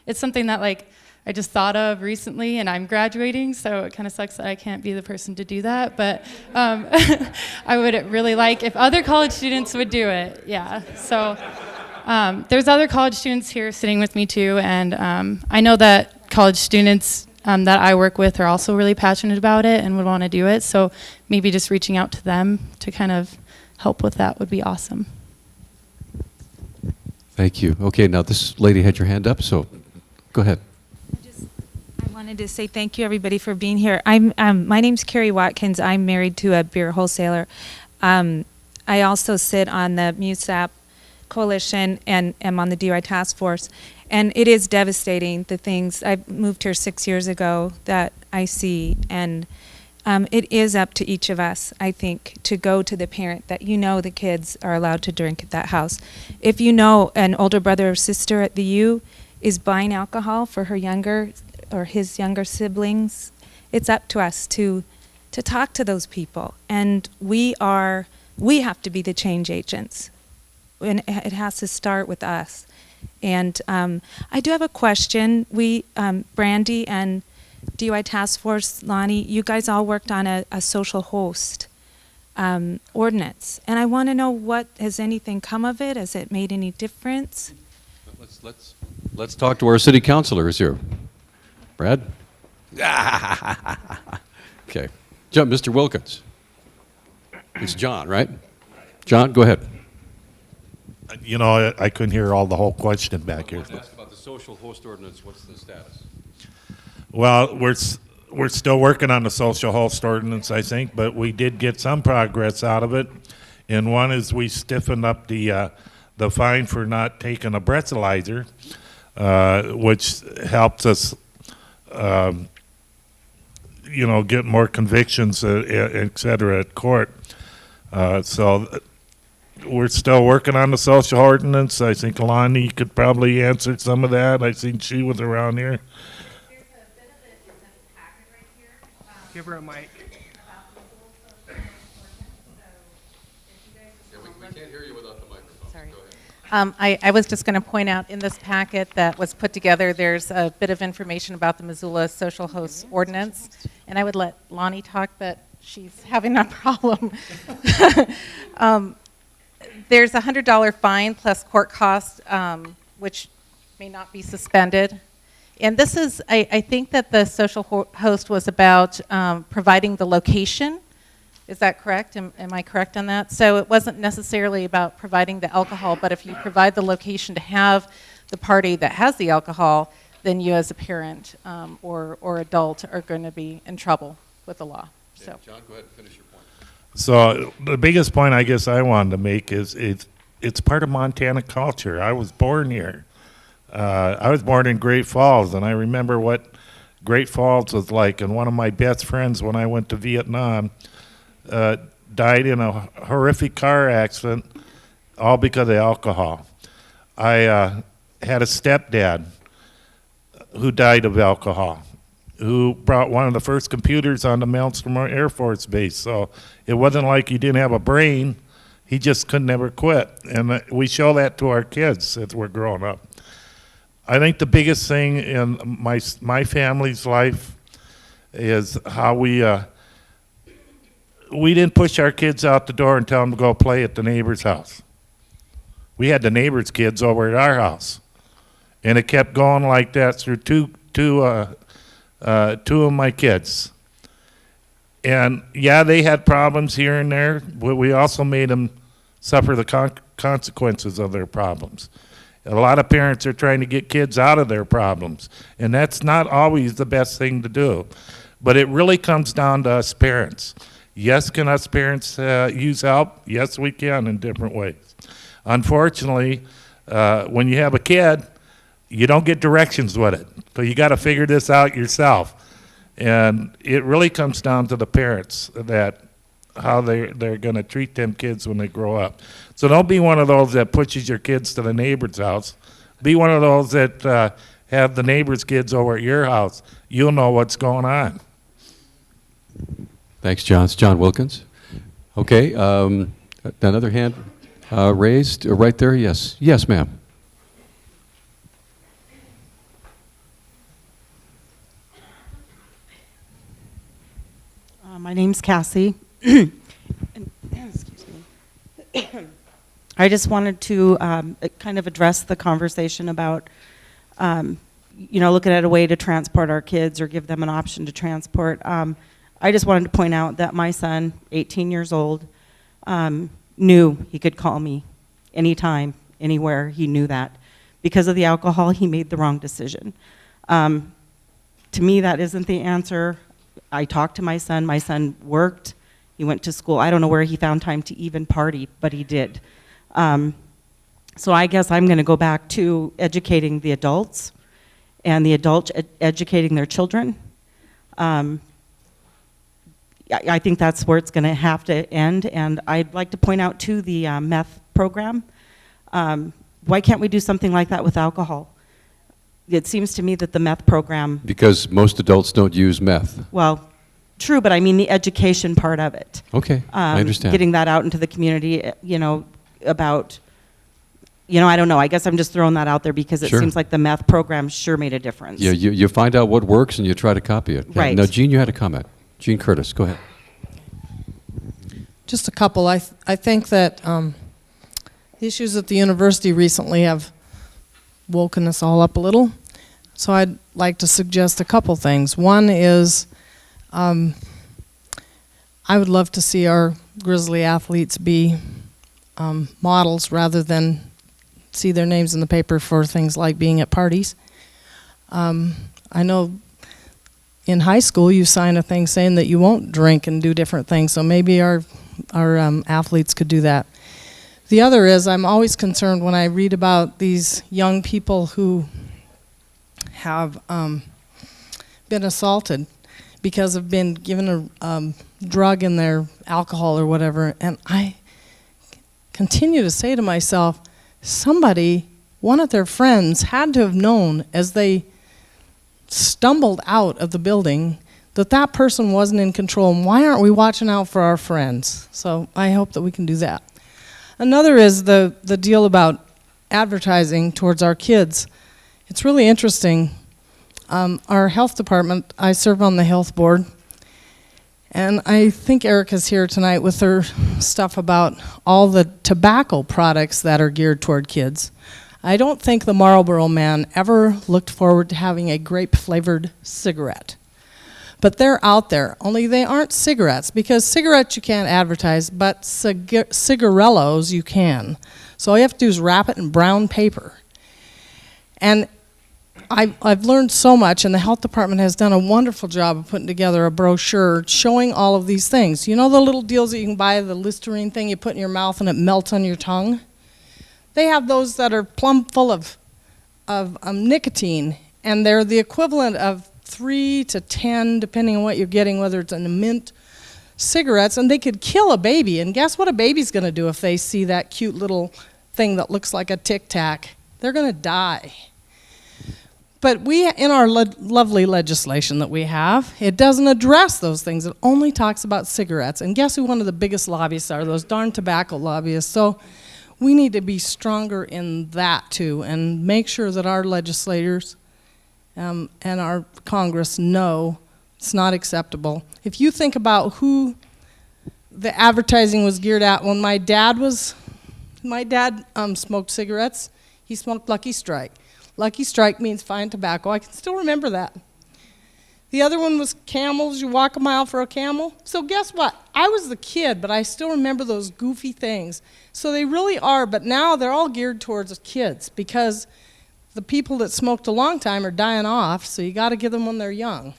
It's something that like I just thought of recently, and I'm graduating, so it kind of sucks that I can't be the person to do that, but I would really like if other college students would do it, yeah. So. There's other college students here sitting with me too, and I know that college students that I work with are also really passionate about it and would want to do it, so maybe just reaching out to them to kind of help with that would be awesome. Thank you. Okay, now this lady had your hand up, so go ahead. I wanted to say thank you everybody for being here. My name's Carrie Watkins. I'm married to a beer wholesaler. I also sit on the MUSAP Coalition and am on the DUI task force, and it is devastating, the things. I moved here 6 years ago that I see, and it is up to each of us, I think, to go to the parent that the kids are allowed to drink at that house. If you know an older brother or sister at the U is buying alcohol for her younger or his younger siblings, it's up to us to talk to those people, and we have to be the change agents. And it has to start with us. And I do have a question. Brandy and DUI Task Force, Lonnie, you guys all worked on a social host ordinance. And I want to know, has anything come of it? Has it made any difference? Let's talk to our city councilors here. Brad? Okay. Mr. Wilkins. It's John, right? John, go ahead. I couldn't hear the whole question back here. Ask about the social host ordinance. What's the status? Well, we're still working on the social host ordinance, I think, but we did get some progress out of it. And one is we stiffened up the fine for not taking a breathalyzer. which helps us, get more convictions, et cetera, at court. So we're still working on the social ordinance. I think Lonnie could probably answer some of that. I think she was around here. Give her a mic. I was just going to point out in this packet that was put together, there's a bit of information about the Missoula Social Host Ordinance, and I would let Lonnie talk, but she's having that problem. There's a $100 fine plus court costs, which may not be suspended. And this is, I think that the social host was about providing the location. Is that correct? Am I correct on that? So it wasn't necessarily about providing the alcohol, but if you provide the location to have the party that has the alcohol, then you as a parent or adult are going to be in trouble with the law. So. John, go ahead and finish your point. So the biggest point I guess I wanted to make is it's part of Montana culture. I was born here. I was born in Great Falls, and I remember what Great Falls was like. And one of my best friends when I went to Vietnam died in a horrific car accident, all because of alcohol. I had a stepdad who died of alcohol, who brought one of the first computers on the Maelstrom Air Force Base. So it wasn't like he didn't have a brain, he just could never quit. And we show that to our kids as we're growing up. I think the biggest thing in my family's life is how we didn't push our kids out the door and tell them to go play at the neighbor's house. We had the neighbor's kids over at our house. And it kept going like that through two of my kids. And yeah, they had problems here and there, but we also made them suffer the consequences of their problems. A lot of parents are trying to get kids out of their problems, and that's not always the best thing to do. But it really comes down to us parents. Yes, can us parents use help? Yes, we can in different ways. Unfortunately, when you have a kid, you don't get directions with it. So you got to figure this out yourself. And it really comes down to the parents, that how they're going to treat them kids when they grow up. So don't be one of those that pushes your kids to the neighbor's house. Be one of those that have the neighbor's kids over at your house. You'll know what's going on. Thanks, John. It's John Wilkins. Okay, another hand raised right there. Yes. Yes, ma'am. My name's Cassie. Excuse me. I just wanted to kind of address the conversation about, looking at a way to transport our kids or give them an option to transport. I just wanted to point out that my son, 18 years old, knew he could call me anytime, anywhere. He knew that. Because of the alcohol, he made the wrong decision. To me, that isn't the answer. I talked to my son. My son worked. He went to school. I don't know where he found time to even party, but he did. So I guess I'm going to go back to educating the adults and the adults educating their children. I think that's where it's going to have to end. And I'd like to point out, too, the meth program. Why can't we do something like that with alcohol? It seems to me that the meth program... Because most adults don't use meth. Well, true, but I mean the education part of it. Okay, I understand. Getting that out into the community, about... I don't know. I guess I'm just throwing that out there because it seems like the meth program sure made a difference. Yeah, you find out what works and you try to copy it. Right. Now, Jean, you had a comment. Jean Curtis, go ahead. Just a couple. I think that the issues at the university recently have woken us all up a little. So I'd like to suggest a couple things. One is I would love to see our Grizzly athletes be models rather than see their names in the paper for things like being at parties. I know in high school you sign a thing saying that you won't drink and do different things, so maybe our athletes could do that. The other is I'm always concerned when I read about these young people who have been assaulted because of being given a drug in their alcohol or whatever. And I continue to say to myself, somebody, one of their friends, had to have known as they stumbled out of the building that that person wasn't in control. And why aren't we watching out for our friends? So I hope that we can do that. Another is the deal about advertising towards our kids. It's really interesting. Our health department, I serve on the health board, and I think Erica's here tonight with her stuff about all the tobacco products that are geared toward kids. I don't think the Marlboro man ever looked forward to having a grape-flavored cigarette. But they're out there, only they aren't cigarettes, because cigarettes you can't advertise, but cigarellos you can. So all you have to do is wrap it in brown paper. And I've learned so much, and the health department has done a wonderful job of putting together a brochure showing all of these things. You know the little deals that you can buy, the Listerine thing you put in your mouth and it melts on your tongue? They have those that are plumb full of nicotine, and they're the equivalent of 3 to 10, depending on what you're getting, whether it's in a mint cigarettes, and they could kill a baby. And guess what a baby's going to do if they see that cute little thing that looks like a Tic Tac? They're going to die. But in our lovely legislation that we have, it doesn't address those things. It only talks about cigarettes. And guess who one of the biggest lobbyists are? Those darn tobacco lobbyists. So we need to be stronger in that too, and make sure that our legislators and our Congress know it's not acceptable. If you think about who the advertising was geared at, when my dad smoked cigarettes, he smoked Lucky Strike. Lucky Strike means fine tobacco. I can still remember that. The other one was Camels. You walk a mile for a camel. So guess what? I was the kid, but I still remember those goofy things. So they really are, but now they're all geared towards kids because the people that smoked a long time are dying off, so you got to give them when they're young.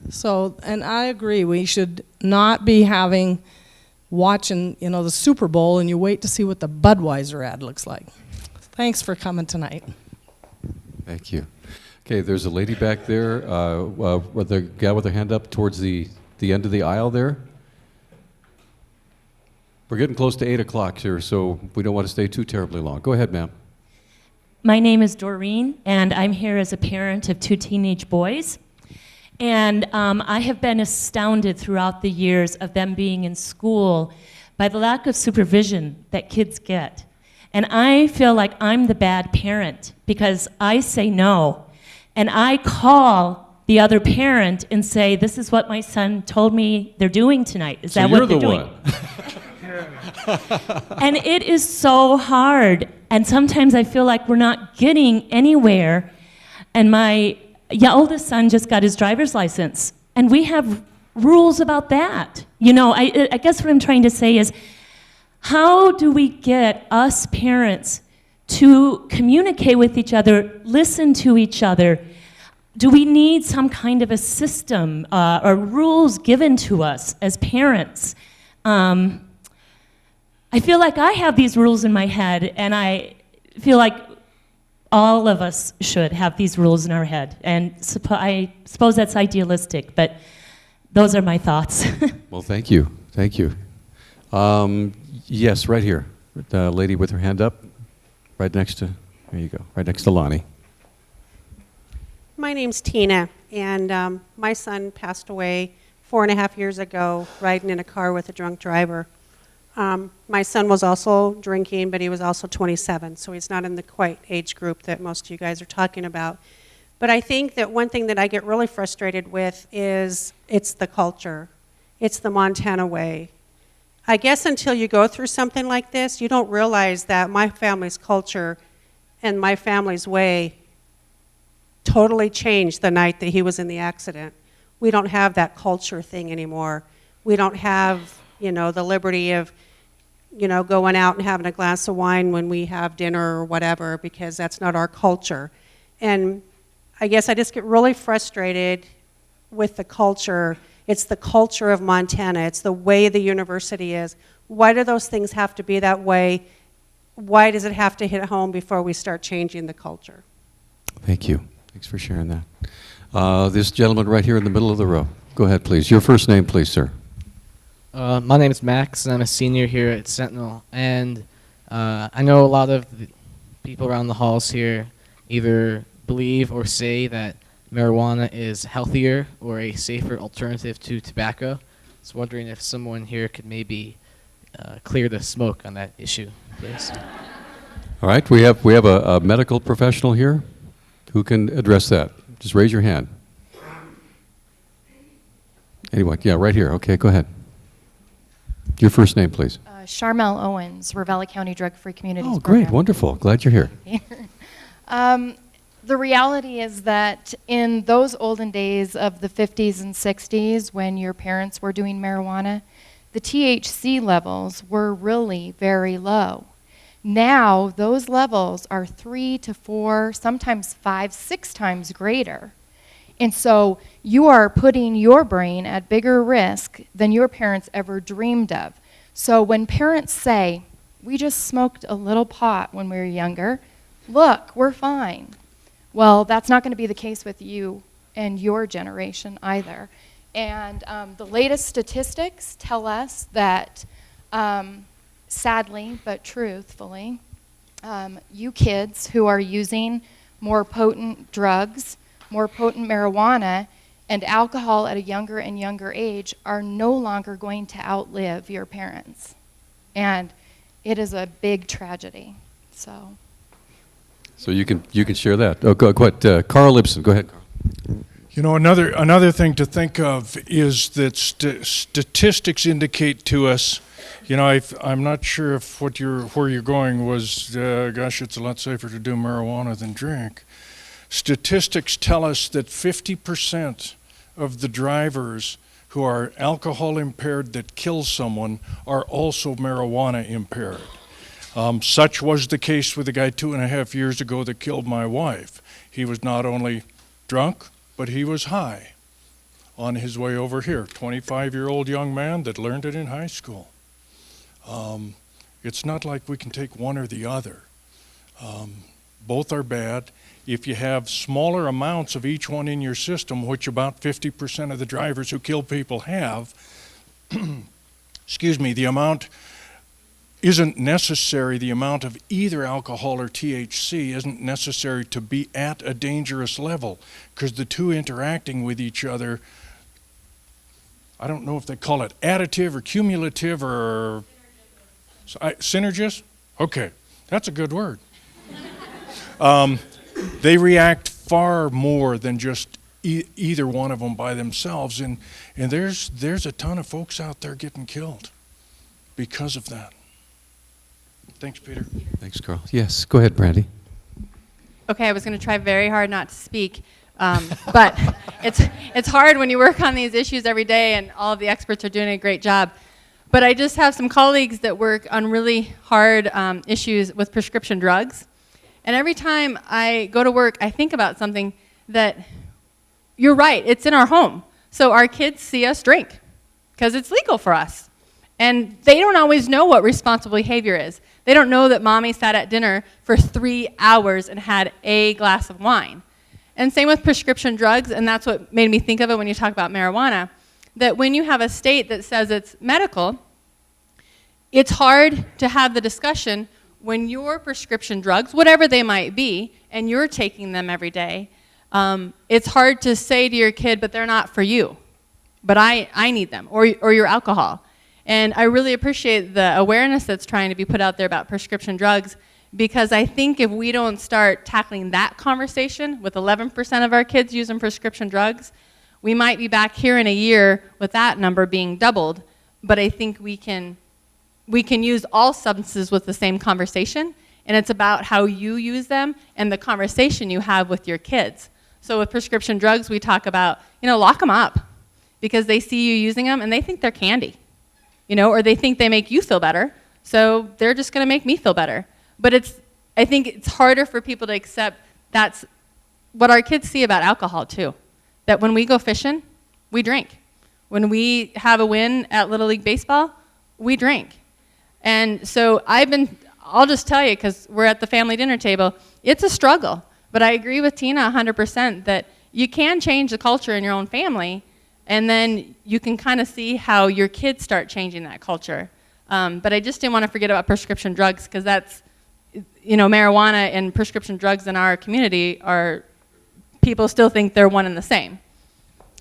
So, and I agree, we should not be watching, the Super Bowl and you wait to see what the Budweiser ad looks like. Thanks for coming tonight. Thank you. Okay, there's a lady back there, with the gal with her hand up towards the end of the aisle there. We're getting close to 8 o'clock here, so we don't want to stay too terribly long. Go ahead, ma'am. My name is Doreen, and I'm here as a parent of 2 teenage boys. And I have been astounded throughout the years of them being in school by the lack of supervision that kids get. And I feel like I'm the bad parent because I say no. And I call the other parent and say, this is what my son told me they're doing tonight. Is that what they're doing? And it is so hard. And sometimes I feel like we're not getting anywhere. And my oldest son just got his driver's license. And we have rules about that. I guess what I'm trying to say is, how do we get us parents to communicate with each other, listen to each other? Do we need some kind of a system or rules given to us as parents? I feel like I have these rules in my head, and I feel like all of us should have these rules in our head. And I suppose that's idealistic, but those are my thoughts. Well, thank you. Thank you. Yes, right here. The lady with her hand up, right next to, there you go, right next to Lonnie. My name's Tina, and my son passed away 4.5 years ago riding in a car with a drunk driver. My son was also drinking, but he was also 27, so he's not in the quite age group that most of you guys are talking about. But I think that one thing that I get really frustrated with is it's the culture. It's the Montana way. I guess until you go through something like this, you don't realize that my family's culture and my family's way totally changed the night that he was in the accident. We don't have that culture thing anymore. We don't have, the liberty of, going out and having a glass of wine when we have dinner or whatever, because that's not our culture. And I guess I just get really frustrated with the culture. It's the culture of Montana. It's the way the university is. Why do those things have to be that way? Why does it have to hit home before we start changing the culture? Thank you. Thanks for sharing that. This gentleman right here in the middle of the row. Go ahead, please. Your first name, please, sir. My name is Max, and I'm a senior here at Sentinel. And I know a lot of the people around the halls here either believe or say that marijuana is healthier or a safer alternative to tobacco. I was wondering if someone here could maybe clear the smoke on that issue, please. All right, we have a medical professional here who can address that. Just raise your hand. Anyone? Yeah, right here. Okay, go ahead. Your first name, please. Charmel Owens, Ravalli County Drug-Free Communities. Oh, great, Program. wonderful. Glad you're here. The reality is that in those olden days of the 50s and 60s, when your parents were doing marijuana, the THC levels were really very low. Now, those levels are 3 to 4, sometimes 5, 6 times greater. And so you are putting your brain at bigger risk than your parents ever dreamed of. So when parents say, we just smoked a little pot when we were younger, look, we're fine. Well, that's not going to be the case with you and your generation either. And the latest statistics tell us that, sadly but truthfully, you kids who are using more potent drugs, more potent marijuana, and alcohol at a younger and younger age are no longer going to outlive your parents. And it is a big tragedy. So you can share that. Oh, go ahead. Carl Ibsen, go ahead. You know, another thing to think of is that statistics indicate to us, you know, I'm not sure if where you're going was, gosh, it's a lot safer to do marijuana than drink. Statistics tell us that 50% of the drivers who are alcohol impaired that kill someone are also marijuana impaired. Such was the case with the guy 2.5 years ago that killed my wife. He was not only drunk, but he was high on his way over here. 25-year-old young man that learned it in high school. It's not like we can take one or the other. Both are bad. If you have smaller amounts of each one in your system, which about 50% of the drivers who kill people have, excuse me, the amount isn't necessary, the amount of either alcohol or THC isn't necessary to be at a dangerous level, because the two interacting with each other, I don't know if they call it additive or cumulative or synergist? Okay, that's a good word. They react far more than just either one of them by themselves, and there's a ton of folks out there getting killed because of that. Thanks, Peter. Thanks, Carl. Yes, go ahead, Brandy. Okay, I was going to try very hard not to speak, but it's hard when you work on these issues every day, and all of the experts are doing a great job. But I just have some colleagues that work on really hard issues with prescription drugs. And every time I go to work, I think about something that, you're right, it's in our home. So our kids see us drink because it's legal for us. And they don't always know what responsible behavior is. They don't know that mommy sat at dinner for 3 hours and had a glass of wine. And same with prescription drugs, and that's what made me think of it when you talk about marijuana, that when you have a state that says it's medical, it's hard to have the discussion when your prescription drugs, whatever they might be, and you're taking them every day. It's hard to say to your kid, but they're not for you. But I need them, or your alcohol. And I really appreciate the awareness that's trying to be put out there about prescription drugs, because I think if we don't start tackling that conversation with 11% of our kids using prescription drugs, we might be back here in a year with that number being doubled. But I think we can use all substances with the same conversation, and it's about how you use them and the conversation you have with your kids. So with prescription drugs, we talk about, lock them up, because they see you using them and they think they're candy, or they think they make you feel better, so they're just going to make me feel better. But I think it's harder for people to accept that's what our kids see about alcohol too, that when we go fishing, we drink. When we have a win at Little League Baseball, we drink. And so I'll just tell you, because we're at the family dinner table, it's a struggle But I agree with Tina 100% that you can change the culture in your own family, and then you can kind of see how your kids start changing that culture. But I just didn't want to forget about prescription drugs, because that's, marijuana and prescription drugs in our community are, people still think they're one and the same.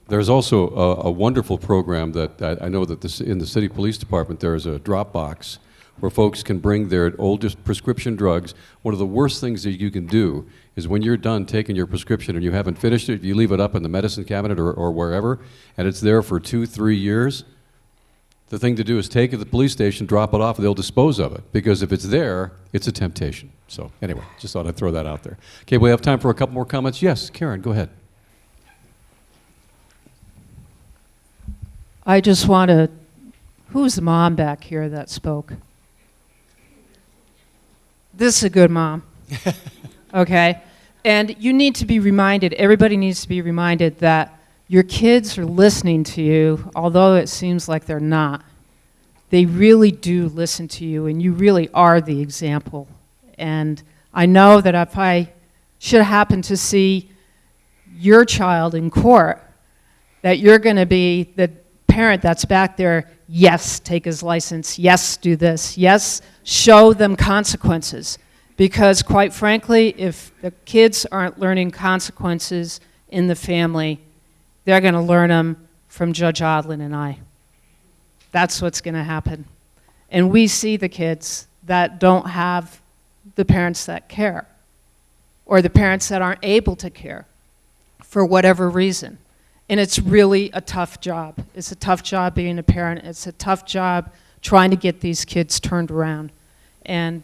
There's also a wonderful program that I know that in the city police department there is a drop box where folks can bring their oldest prescription drugs. One of the worst things that you can do is when you're done taking your prescription and you haven't finished it, you leave it up in the medicine cabinet or wherever, and it's there for 2-3 years. The thing to do is take it to the police station, drop it off, and they'll dispose of it. Because if it's there, it's a temptation. So anyway, just thought I'd throw that out there. Okay, we have time for a couple more comments. Yes, Karen, go ahead. I just want to, who's the mom back here that spoke? This is a good mom, okay? And you need to be reminded, everybody needs to be reminded that your kids are listening to you, although it seems like they're not. They really do listen to you, and you really are the example. And I know that if I should happen to see your child in court, that you're going to be the parent that's back there, yes, take his license, yes, do this, yes, show them consequences. Because quite frankly, if the kids aren't learning consequences in the family, they're going to learn them from Judge Odlin and I. That's what's going to happen. And we see the kids that don't have the parents that care, or the parents that aren't able to care for whatever reason. And it's really a tough job. It's a tough job being a parent. It's a tough job trying to get these kids turned around. And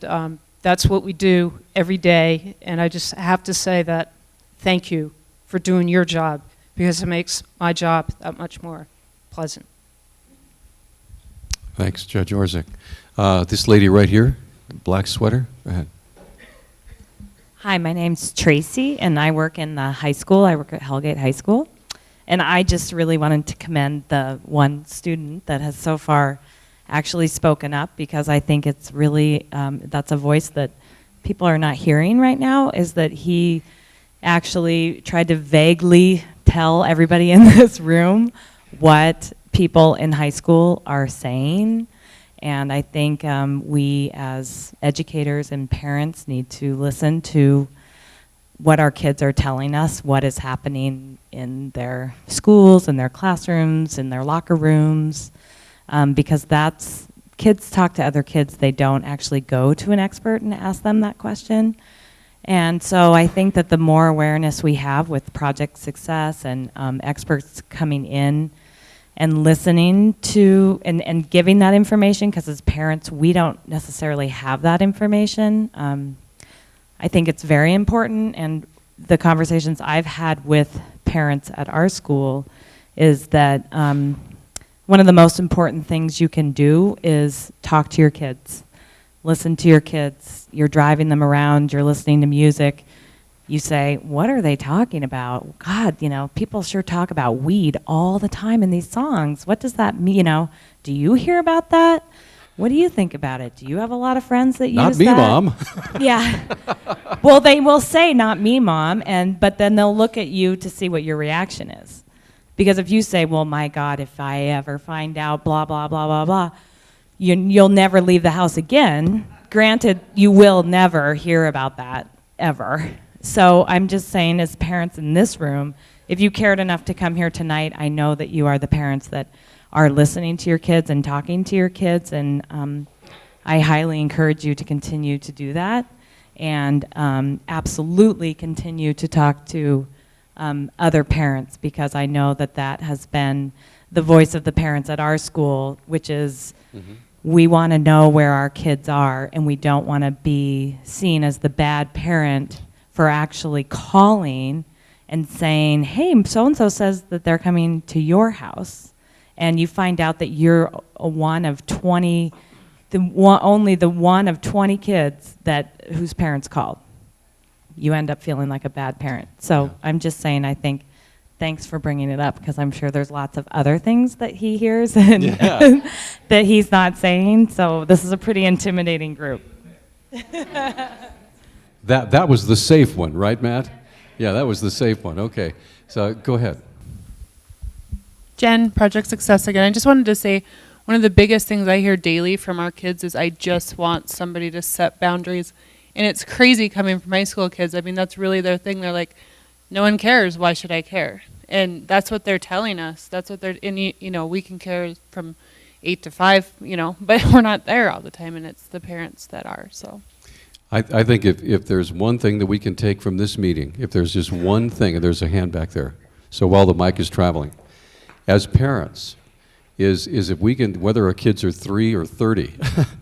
that's what we do every day. And I just have to say that thank you for doing your job, because it makes my job that much more pleasant. Thanks, Judge Orzik. This lady right here, black sweater, go ahead. Hi, my name's Tracy, and I work in the high school. I work at Hellgate High School. And I just really wanted to commend the one student that has so far actually spoken up, because I think it's really, that's a voice that people are not hearing right now, is that he actually tried to vaguely tell everybody in this room what people in high school are saying. And I think we as educators and parents need to listen to what our kids are telling us, what is happening in their schools, in their classrooms, in their locker rooms, because that's, kids talk to other kids. They don't actually go to an expert and ask them that question. And so I think that the more awareness we have with Project Success and experts coming in and listening to and giving that information, because as parents we don't necessarily have that information, I think it's very important. And the conversations I've had with parents at our school is that one of the most important things you can do is talk to your kids. Listen to your kids. You're driving them around, you're listening to music. You say, what are they talking about? God, people sure talk about weed all the time in these songs. What does that mean? Do you hear about that? What do you think about it? Do you have a lot of friends that use that? Not me, Mom. Yeah. Well, they will say, not me, Mom, but then they'll look at you to see what your reaction is. Because if you say, well, my God, if I ever find out, blah, blah, blah, blah, blah, you'll never leave the house again. Granted, you will never hear about that, ever. So I'm just saying, as parents in this room, if you cared enough to come here tonight, I know that you are the parents that are listening to your kids and talking to your kids, and I highly encourage you to continue to do that, and absolutely continue to talk to other parents, because I know that that has been the voice of the parents at our school, which is we want to know where our kids are, and we don't want to be seen as the bad parent for actually calling and saying, hey, so-and-so says that they're coming to your house, and you find out that you're one of 20, only the one of 20 kids whose parents called. You end up feeling like a bad parent. So I'm just saying, I think, thanks for bringing it up, because I'm sure there's lots of other things that he hears and that he's not saying. So this is a pretty intimidating group. That was the safe one, right, Matt? Yeah, that was the safe one. Okay. So go ahead. Jen, Project Success again. I just wanted to say one of the biggest things I hear daily from our kids is I just want somebody to set boundaries. And it's crazy coming from high school kids. I mean, that's really their thing. They're like, no one cares. Why should I care? And that's what they're telling us. That's what they're, and you know, we can care from 8 to 5, you know, but we're not there all the time, and it's the parents that are, so. I think if there's one thing that we can take from this meeting, if there's just one thing, and there's a hand back there, so while the mic is traveling, as parents, is if we can, whether our kids are 3 or 30,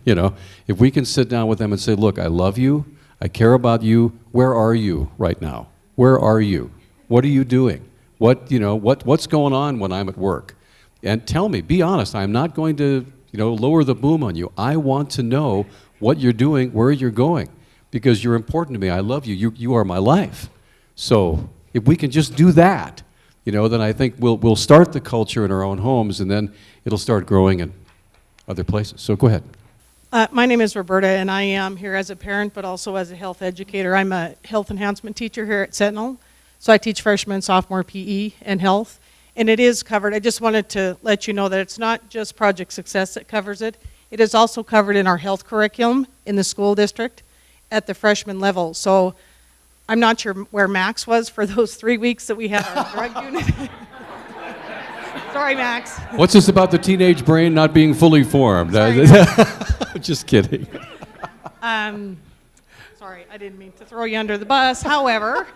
you know, if we can sit down with them and say, look, I love you, I care about you, where are you right now? Where are you? What are you doing? What, you know, what's going on when I'm at work? And tell me, be honest, I'm not going to, you know, lower the boom on you. I want to know what you're doing, where you're going, because you're important to me. I love you. You are my life. So if we can just do that, you know, then I think we'll start the culture in our own homes, and then it'll start growing in other places. So go ahead. My name is Roberta, and I am here as a parent, but also as a health educator. I'm a health enhancement teacher here at Sentinel. So I teach freshman and sophomore PE and health, and it is covered. I just wanted to let you know that it's not just Project Success that covers it. It is also covered in our health curriculum in the school district at the freshman level. So I'm not sure where Max was for those 3 weeks that we had our drug unit. Sorry, Max. What's this about the teenage brain not being fully formed? Sorry, Just kidding. Sorry, I didn't mean to throw you under the bus. However,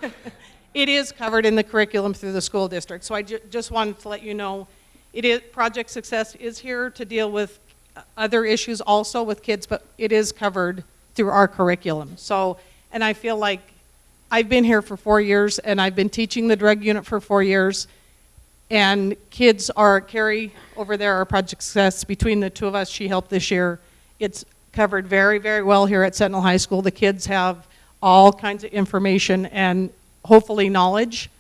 it is covered in the curriculum through the school district. So I just wanted to let you know, Project Success is here to deal with other issues also with kids, but it is covered through our curriculum. So, and I feel like I've been here for 4 years, and I've been teaching the drug unit for 4 years, and kids are, Carrie over there, our Project Success, between the two of us, she helped this year. It's covered very, very well here at Sentinel High School. The kids have all kinds of information and hopefully knowledge,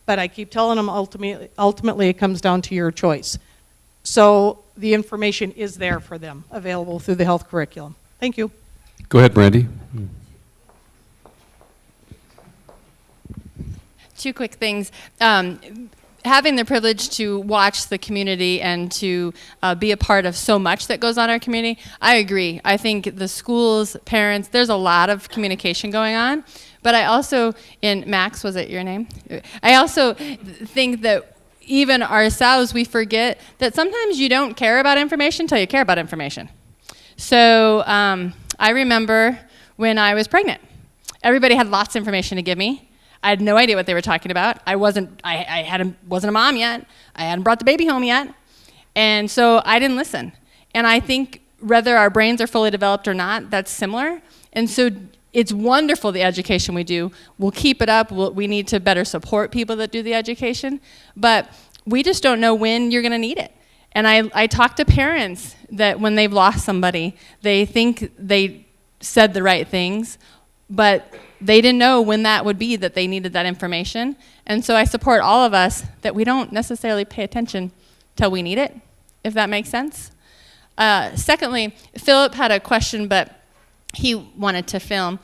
but I keep telling them ultimately it comes down to your choice. So the information is there for them, available through the health curriculum. Thank you. Go ahead, Brandy. 2 quick things. Having the privilege to watch the community and to be a part of so much that goes on in our community, I agree. I think the schools, parents, there's a lot of communication going on. But I also, Max, was it your name? I also think that even ourselves, we forget that sometimes you don't care about information until you care about information. So I remember when I was pregnant. Everybody had lots of information to give me. I had no idea what they were talking about. I wasn't a mom yet. I hadn't brought the baby home yet. And so I didn't listen. And I think whether our brains are fully developed or not, that's similar. And so it's wonderful, the education we do. We'll keep it up. We need to better support people that do the education. But we just don't know when you're going to need it. And I talk to parents that when they've lost somebody, they think they said the right things, but they didn't know when that would be that they needed that information. And so I support all of us that we don't necessarily pay attention till we need it, if that makes sense. Secondly, Philip had a question, but he wanted to film.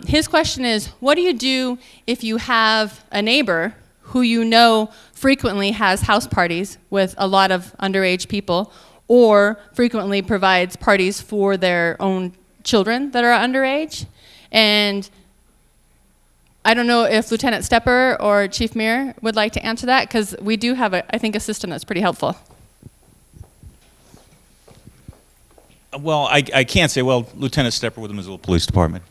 His question is, what do you do if you have a neighbor who you know frequently has house parties with a lot of underage people, or frequently provides parties for their own children that are underage? And I don't know if Lieutenant Stepper or Chief Muir would like to answer that, because we do have, I think, a system that's pretty helpful. Well, I can't say, well, Lieutenant Stepper with the Missoula Police Department.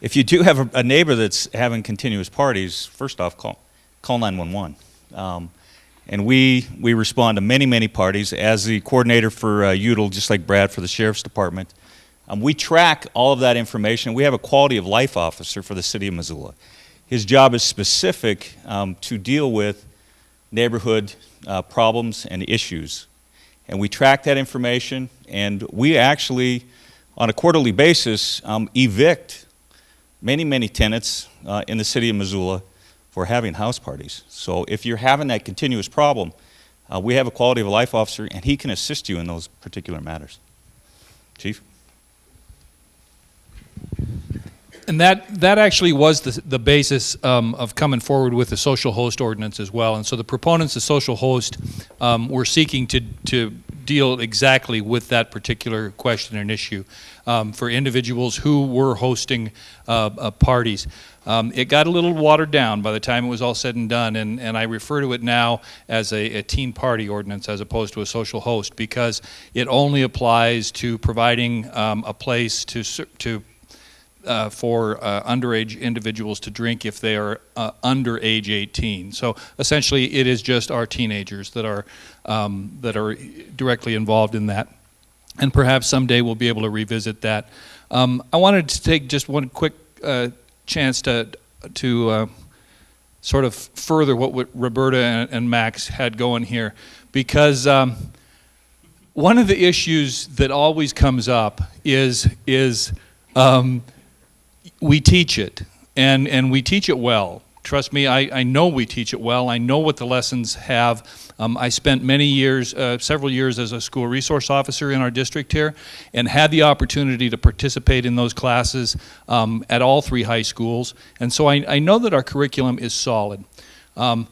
If you do have a neighbor that's having continuous parties, first off, call 911. And we respond to many, many parties. As the coordinator for UDL, just like Brad for the Sheriff's Department, we track all of that information. We have a quality of life officer for the city of Missoula. His job is specific to deal with neighborhood problems and issues. And we track that information, and we actually, on a quarterly basis, evict many, many tenants in the city of Missoula for having house parties. So if you're having that continuous problem, we have a quality of life officer, and he can assist you in those particular matters. Chief? And that actually was the basis of coming forward with the social host ordinance as well. And so the proponents of social host were seeking to deal exactly with that particular question and issue for individuals who were hosting parties. It got a little watered down by the time it was all said and done, and I refer to it now as a teen party ordinance as opposed to a social host, because it only applies to providing a place for underage individuals to drink if they are under age 18. So essentially, it is just our teenagers that are directly involved in that. And perhaps someday we'll be able to revisit that. I wanted to take just one quick chance to sort of further what Roberta and Max had going here, because one of the issues that always comes up is we teach it, and we teach it well. Trust me, I know we teach it well. I know what the lessons have. I spent many years, several years as a school resource officer in our district here, and had the opportunity to participate in those classes at all 3 high schools. And so I know that our curriculum is solid. But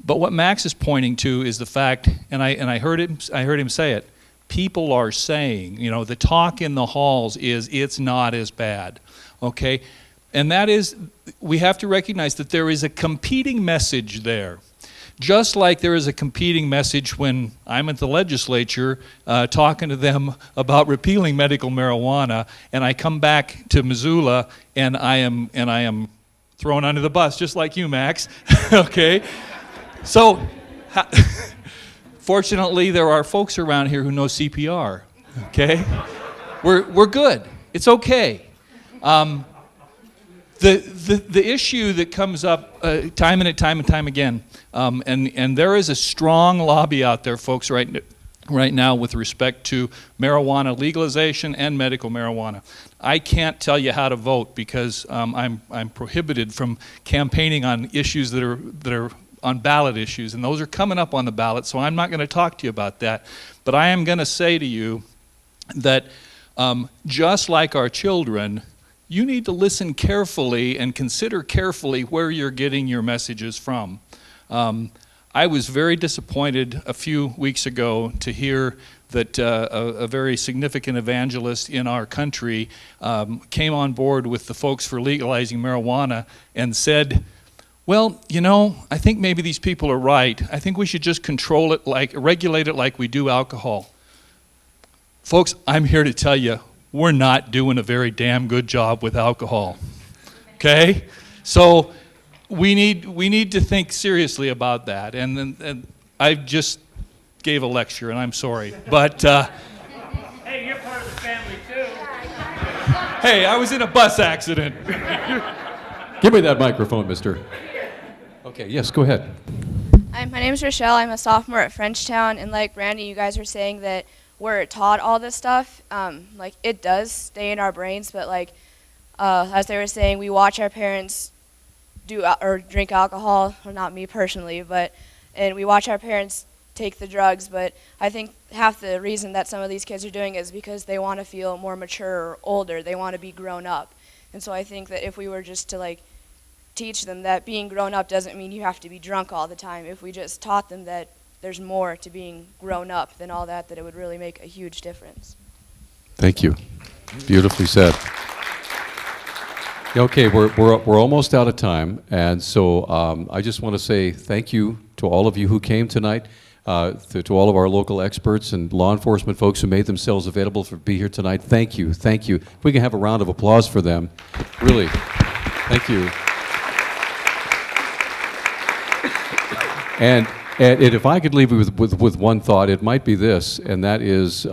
what Max is pointing to is the fact, and I heard him say it, people are saying, the talk in the halls is it's not as bad. Okay, and that is, we have to recognize that there is a competing message there. Just like there is a competing message when I'm at the legislature talking to them about repealing medical marijuana, and I come back to Missoula and I am thrown under the bus, just like you, Max. Okay, so fortunately there are folks around here who know CPR. Okay, we're good. It's okay. The issue that comes up time and time again, and there is a strong lobby out there, folks, right now with respect to marijuana legalization and medical marijuana. I can't tell you how to vote because I'm prohibited from campaigning on issues that are on ballot issues, and those are coming up on the ballot, so I'm not going to talk to you about that. But I am going to say to you that just like our children, you need to listen carefully and consider carefully where you're getting your messages from. I was very disappointed a few weeks ago to hear that a very significant evangelist in our country came on board with the folks for legalizing marijuana and said, well, I think maybe these people are right. I think we should just regulate it like we do alcohol. Folks, I'm here to tell you, we're not doing a very damn good job with alcohol, okay? So we need to think seriously about that. And I just gave a lecture, and I'm sorry, but Hey, you're part of the family too. hey, I was in a bus accident. Give me that microphone, mister. Okay, yes, go ahead. Hi, my name is Rochelle. I'm a sophomore at Frenchtown, and like Randy, you guys were saying that we're taught all this stuff. Like it does stay in our brains, but like as they were saying, we watch our parents do or drink alcohol. Well, not me personally, and we watch our parents take the drugs. But I think half the reason that some of these kids are doing it is because they want to feel more mature or older. They want to be grown up, and so I think that if we were just to teach them that being grown up doesn't mean you have to be drunk all the time. If we just taught them that there's more to being grown up than all that it would really make a huge difference. Thank you. Beautifully said. Okay, we're almost out of time, and so I just want to say thank you to all of you who came tonight, to all of our local experts and law enforcement folks who made themselves available to be here tonight. Thank you, thank you. If we can have a round of applause for them, really, thank you. And if I could leave you with one thought, it might be this, and that is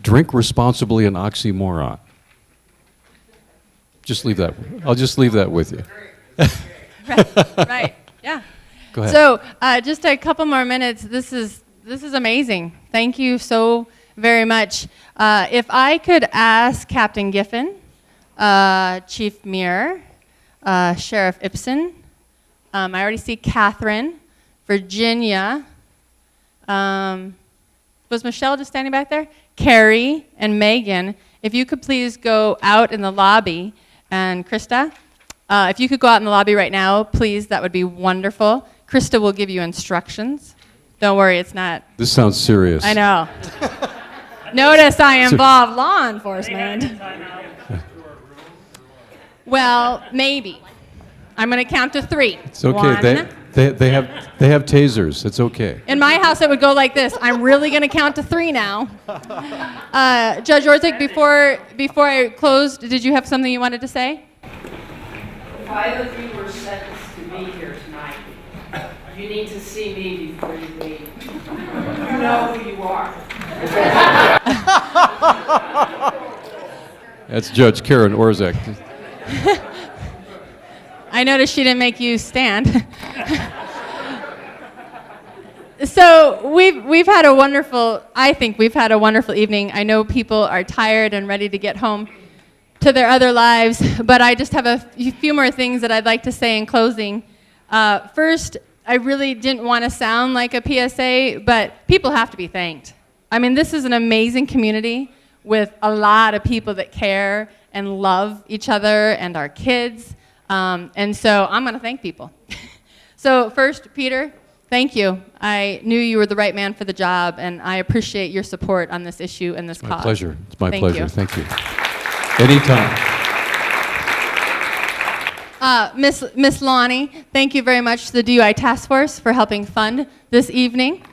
drink responsibly an oxymoron? Just leave that. I'll just leave that with you. Right. Yeah. Go ahead. So just a couple more minutes. This is amazing. Thank you so very much. If I could ask Captain Giffen, Chief Muir, Sheriff Ibsen, I already see Catherine, Virginia. Was Michelle just standing back there? Carrie and Megan. if you could please go out in the lobby, and Krista, if you could go out in the lobby right now, please, that would be wonderful. Krista will give you instructions. Don't worry, it's not. This sounds serious. I know. Notice I involve law enforcement. Well, maybe. I'm going to count to 3. It's okay. One. They have tasers. It's okay. In my house, it would go like this. I'm really going to count to 3 now. Judge Orzik, before I closed, did you have something you wanted to say? If either of you were sentenced to be here tonight, you need to see me before you leave. You know who you are. That's Judge Karen Orzek. I noticed she didn't make you stand. So we've had a wonderful, I think we've had a wonderful evening. I know people are tired and ready to get home to their other lives, but I just have a few more things that I'd like to say in closing. First, I really didn't want to sound like a PSA, but people have to be thanked. I mean, this is an amazing community with a lot of people that care and love each other and our kids. And so I'm going to thank people. So first, Peter, thank you. I knew you were the right man for the job, and I appreciate your support on this issue and this cause. My pleasure. It's my Thank pleasure. you. Thank you. Anytime. Miss Lonnie, thank you very much to the DUI Task Force for helping fund this evening.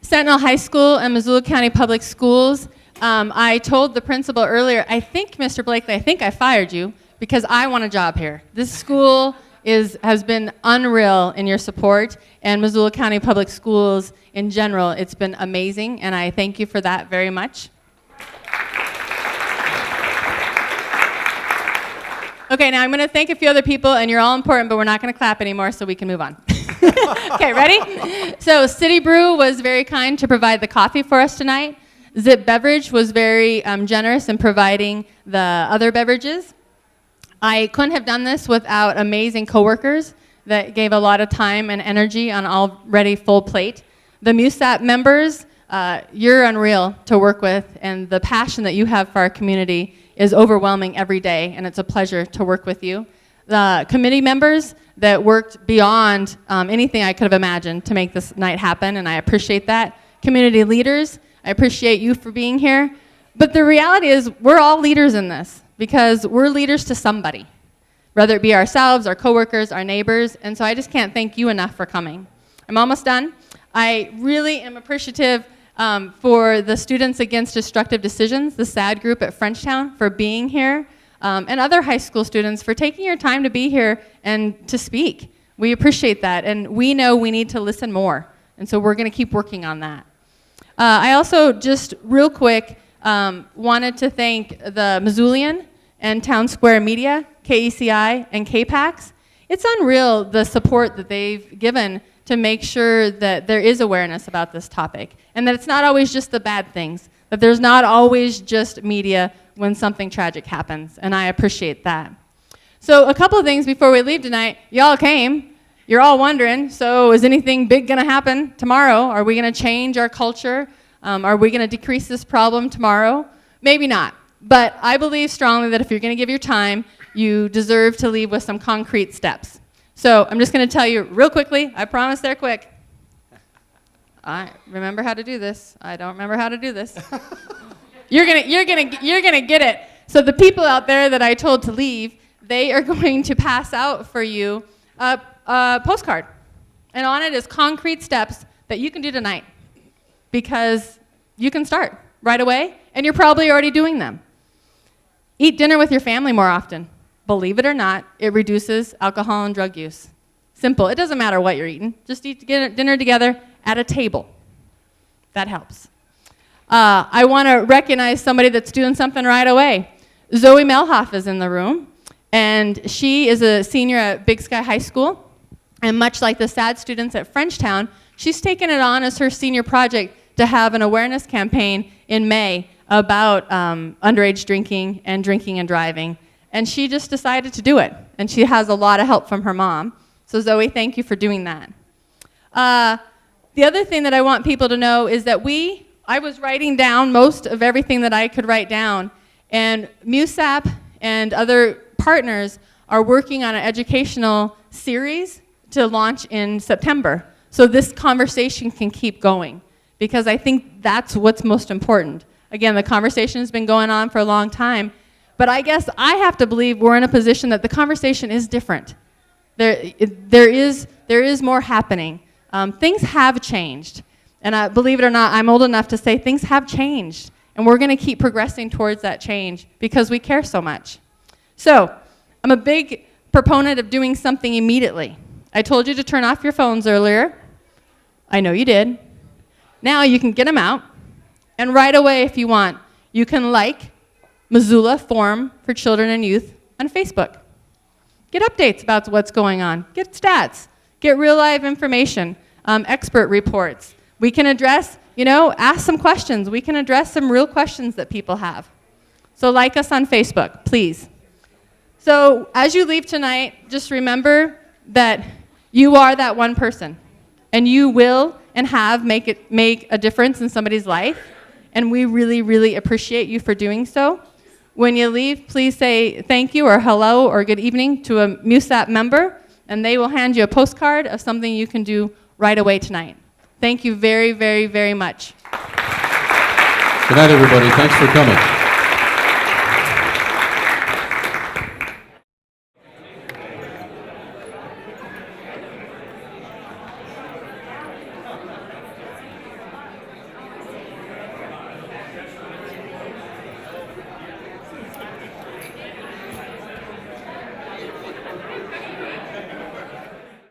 Sentinel High School and Missoula County Public Schools. I told the principal earlier, I think, Mr. Blakely, I think I fired you because I want a job here. This school has been unreal in your support, and Missoula County Public Schools in general, it's been amazing, and I thank you for that very much. Okay, now I'm going to thank a few other people, and you're all important, but we're not going to clap anymore, so we can move on. Okay, ready? So City Brew was very kind to provide the coffee for us tonight. Zip Beverage was very generous in providing the other beverages. I couldn't have done this without amazing coworkers that gave a lot of time and energy on already full plate. The MUSAP members, you're unreal to work with, and the passion that you have for our community is overwhelming every day, and it's a pleasure to work with you. The committee members that worked beyond anything I could have imagined to make this night happen, and I appreciate that. Community leaders, I appreciate you for being here. But the reality is we're all leaders in this because we're leaders to somebody, whether it be ourselves, our coworkers, our neighbors, and so I just can't thank you enough for coming. I'm almost done. I really am appreciative for the Students Against Destructive Decisions, the SAD group at Frenchtown, for being here, and other high school students for taking your time to be here and to speak. We appreciate that, and we know we need to listen more, and so we're going to keep working on that. I also, just real quick, wanted to thank the Missoulian and Town Square Media, KECI, and KPAX. It's unreal the support that they've given to make sure that there is awareness about this topic, and that it's not always just the bad things, that there's not always just media when something tragic happens, and I appreciate that. So a couple of things before we leave tonight. Y'all came. You're all wondering, so is anything big going to happen tomorrow? Are we going to change our culture? Are we going to decrease this problem tomorrow? Maybe not. But I believe strongly that if you're going to give your time, you deserve to leave with some concrete steps. So I'm just going to tell you real quickly. I promise they're quick. I remember how to do this. I don't remember how to do this. You're gonna get it. So the people out there that I told to leave, they are going to pass out for you a postcard. And on it is concrete steps that you can do tonight. Because you can start right away, and you're probably already doing them. Eat dinner with your family more often. Believe it or not, it reduces alcohol and drug use. Simple. It doesn't matter what you're eating. Just eat dinner together at a table. That helps. I want to recognize somebody that's doing something right away. Zoe Melhoff is in the room, and she is a senior at Big Sky High School. And much like the SAD students at Frenchtown, she's taken it on as her senior project to have an awareness campaign in May about underage drinking and driving. And she just decided to do it. And she has a lot of help from her mom. So Zoe, thank you for doing that. The other thing that I want people to know is that I was writing down most of everything that I could write down, and MUSAP and other partners are working on an educational series to launch in September. So this conversation can keep going, because I think that's what's most important. Again, the conversation has been going on for a long time, but I guess I have to believe we're in a position that the conversation is different. There is more happening. Things have changed, and believe it or not, I'm old enough to say things have changed, and we're going to keep progressing towards that change because we care so much. So, I'm a big proponent of doing something immediately. I told you to turn off your phones earlier. I know you did. Now you can get them out, and right away if you want, you can like Missoula Forum for Children and Youth on Facebook. Get updates about what's going on. Get stats. Get real live information, expert reports. We can address, ask some questions. We can address some real questions that people have. So like us on Facebook, please. So as you leave tonight, just remember that you are that one person, and you will and have make a difference in somebody's life, and we really, really appreciate you for doing so. When you leave, please say thank you or hello or good evening to a MUSAP member, and they will hand you a postcard of something you can do right away tonight. Thank you very, very, very much. Good night, everybody. Thanks for coming.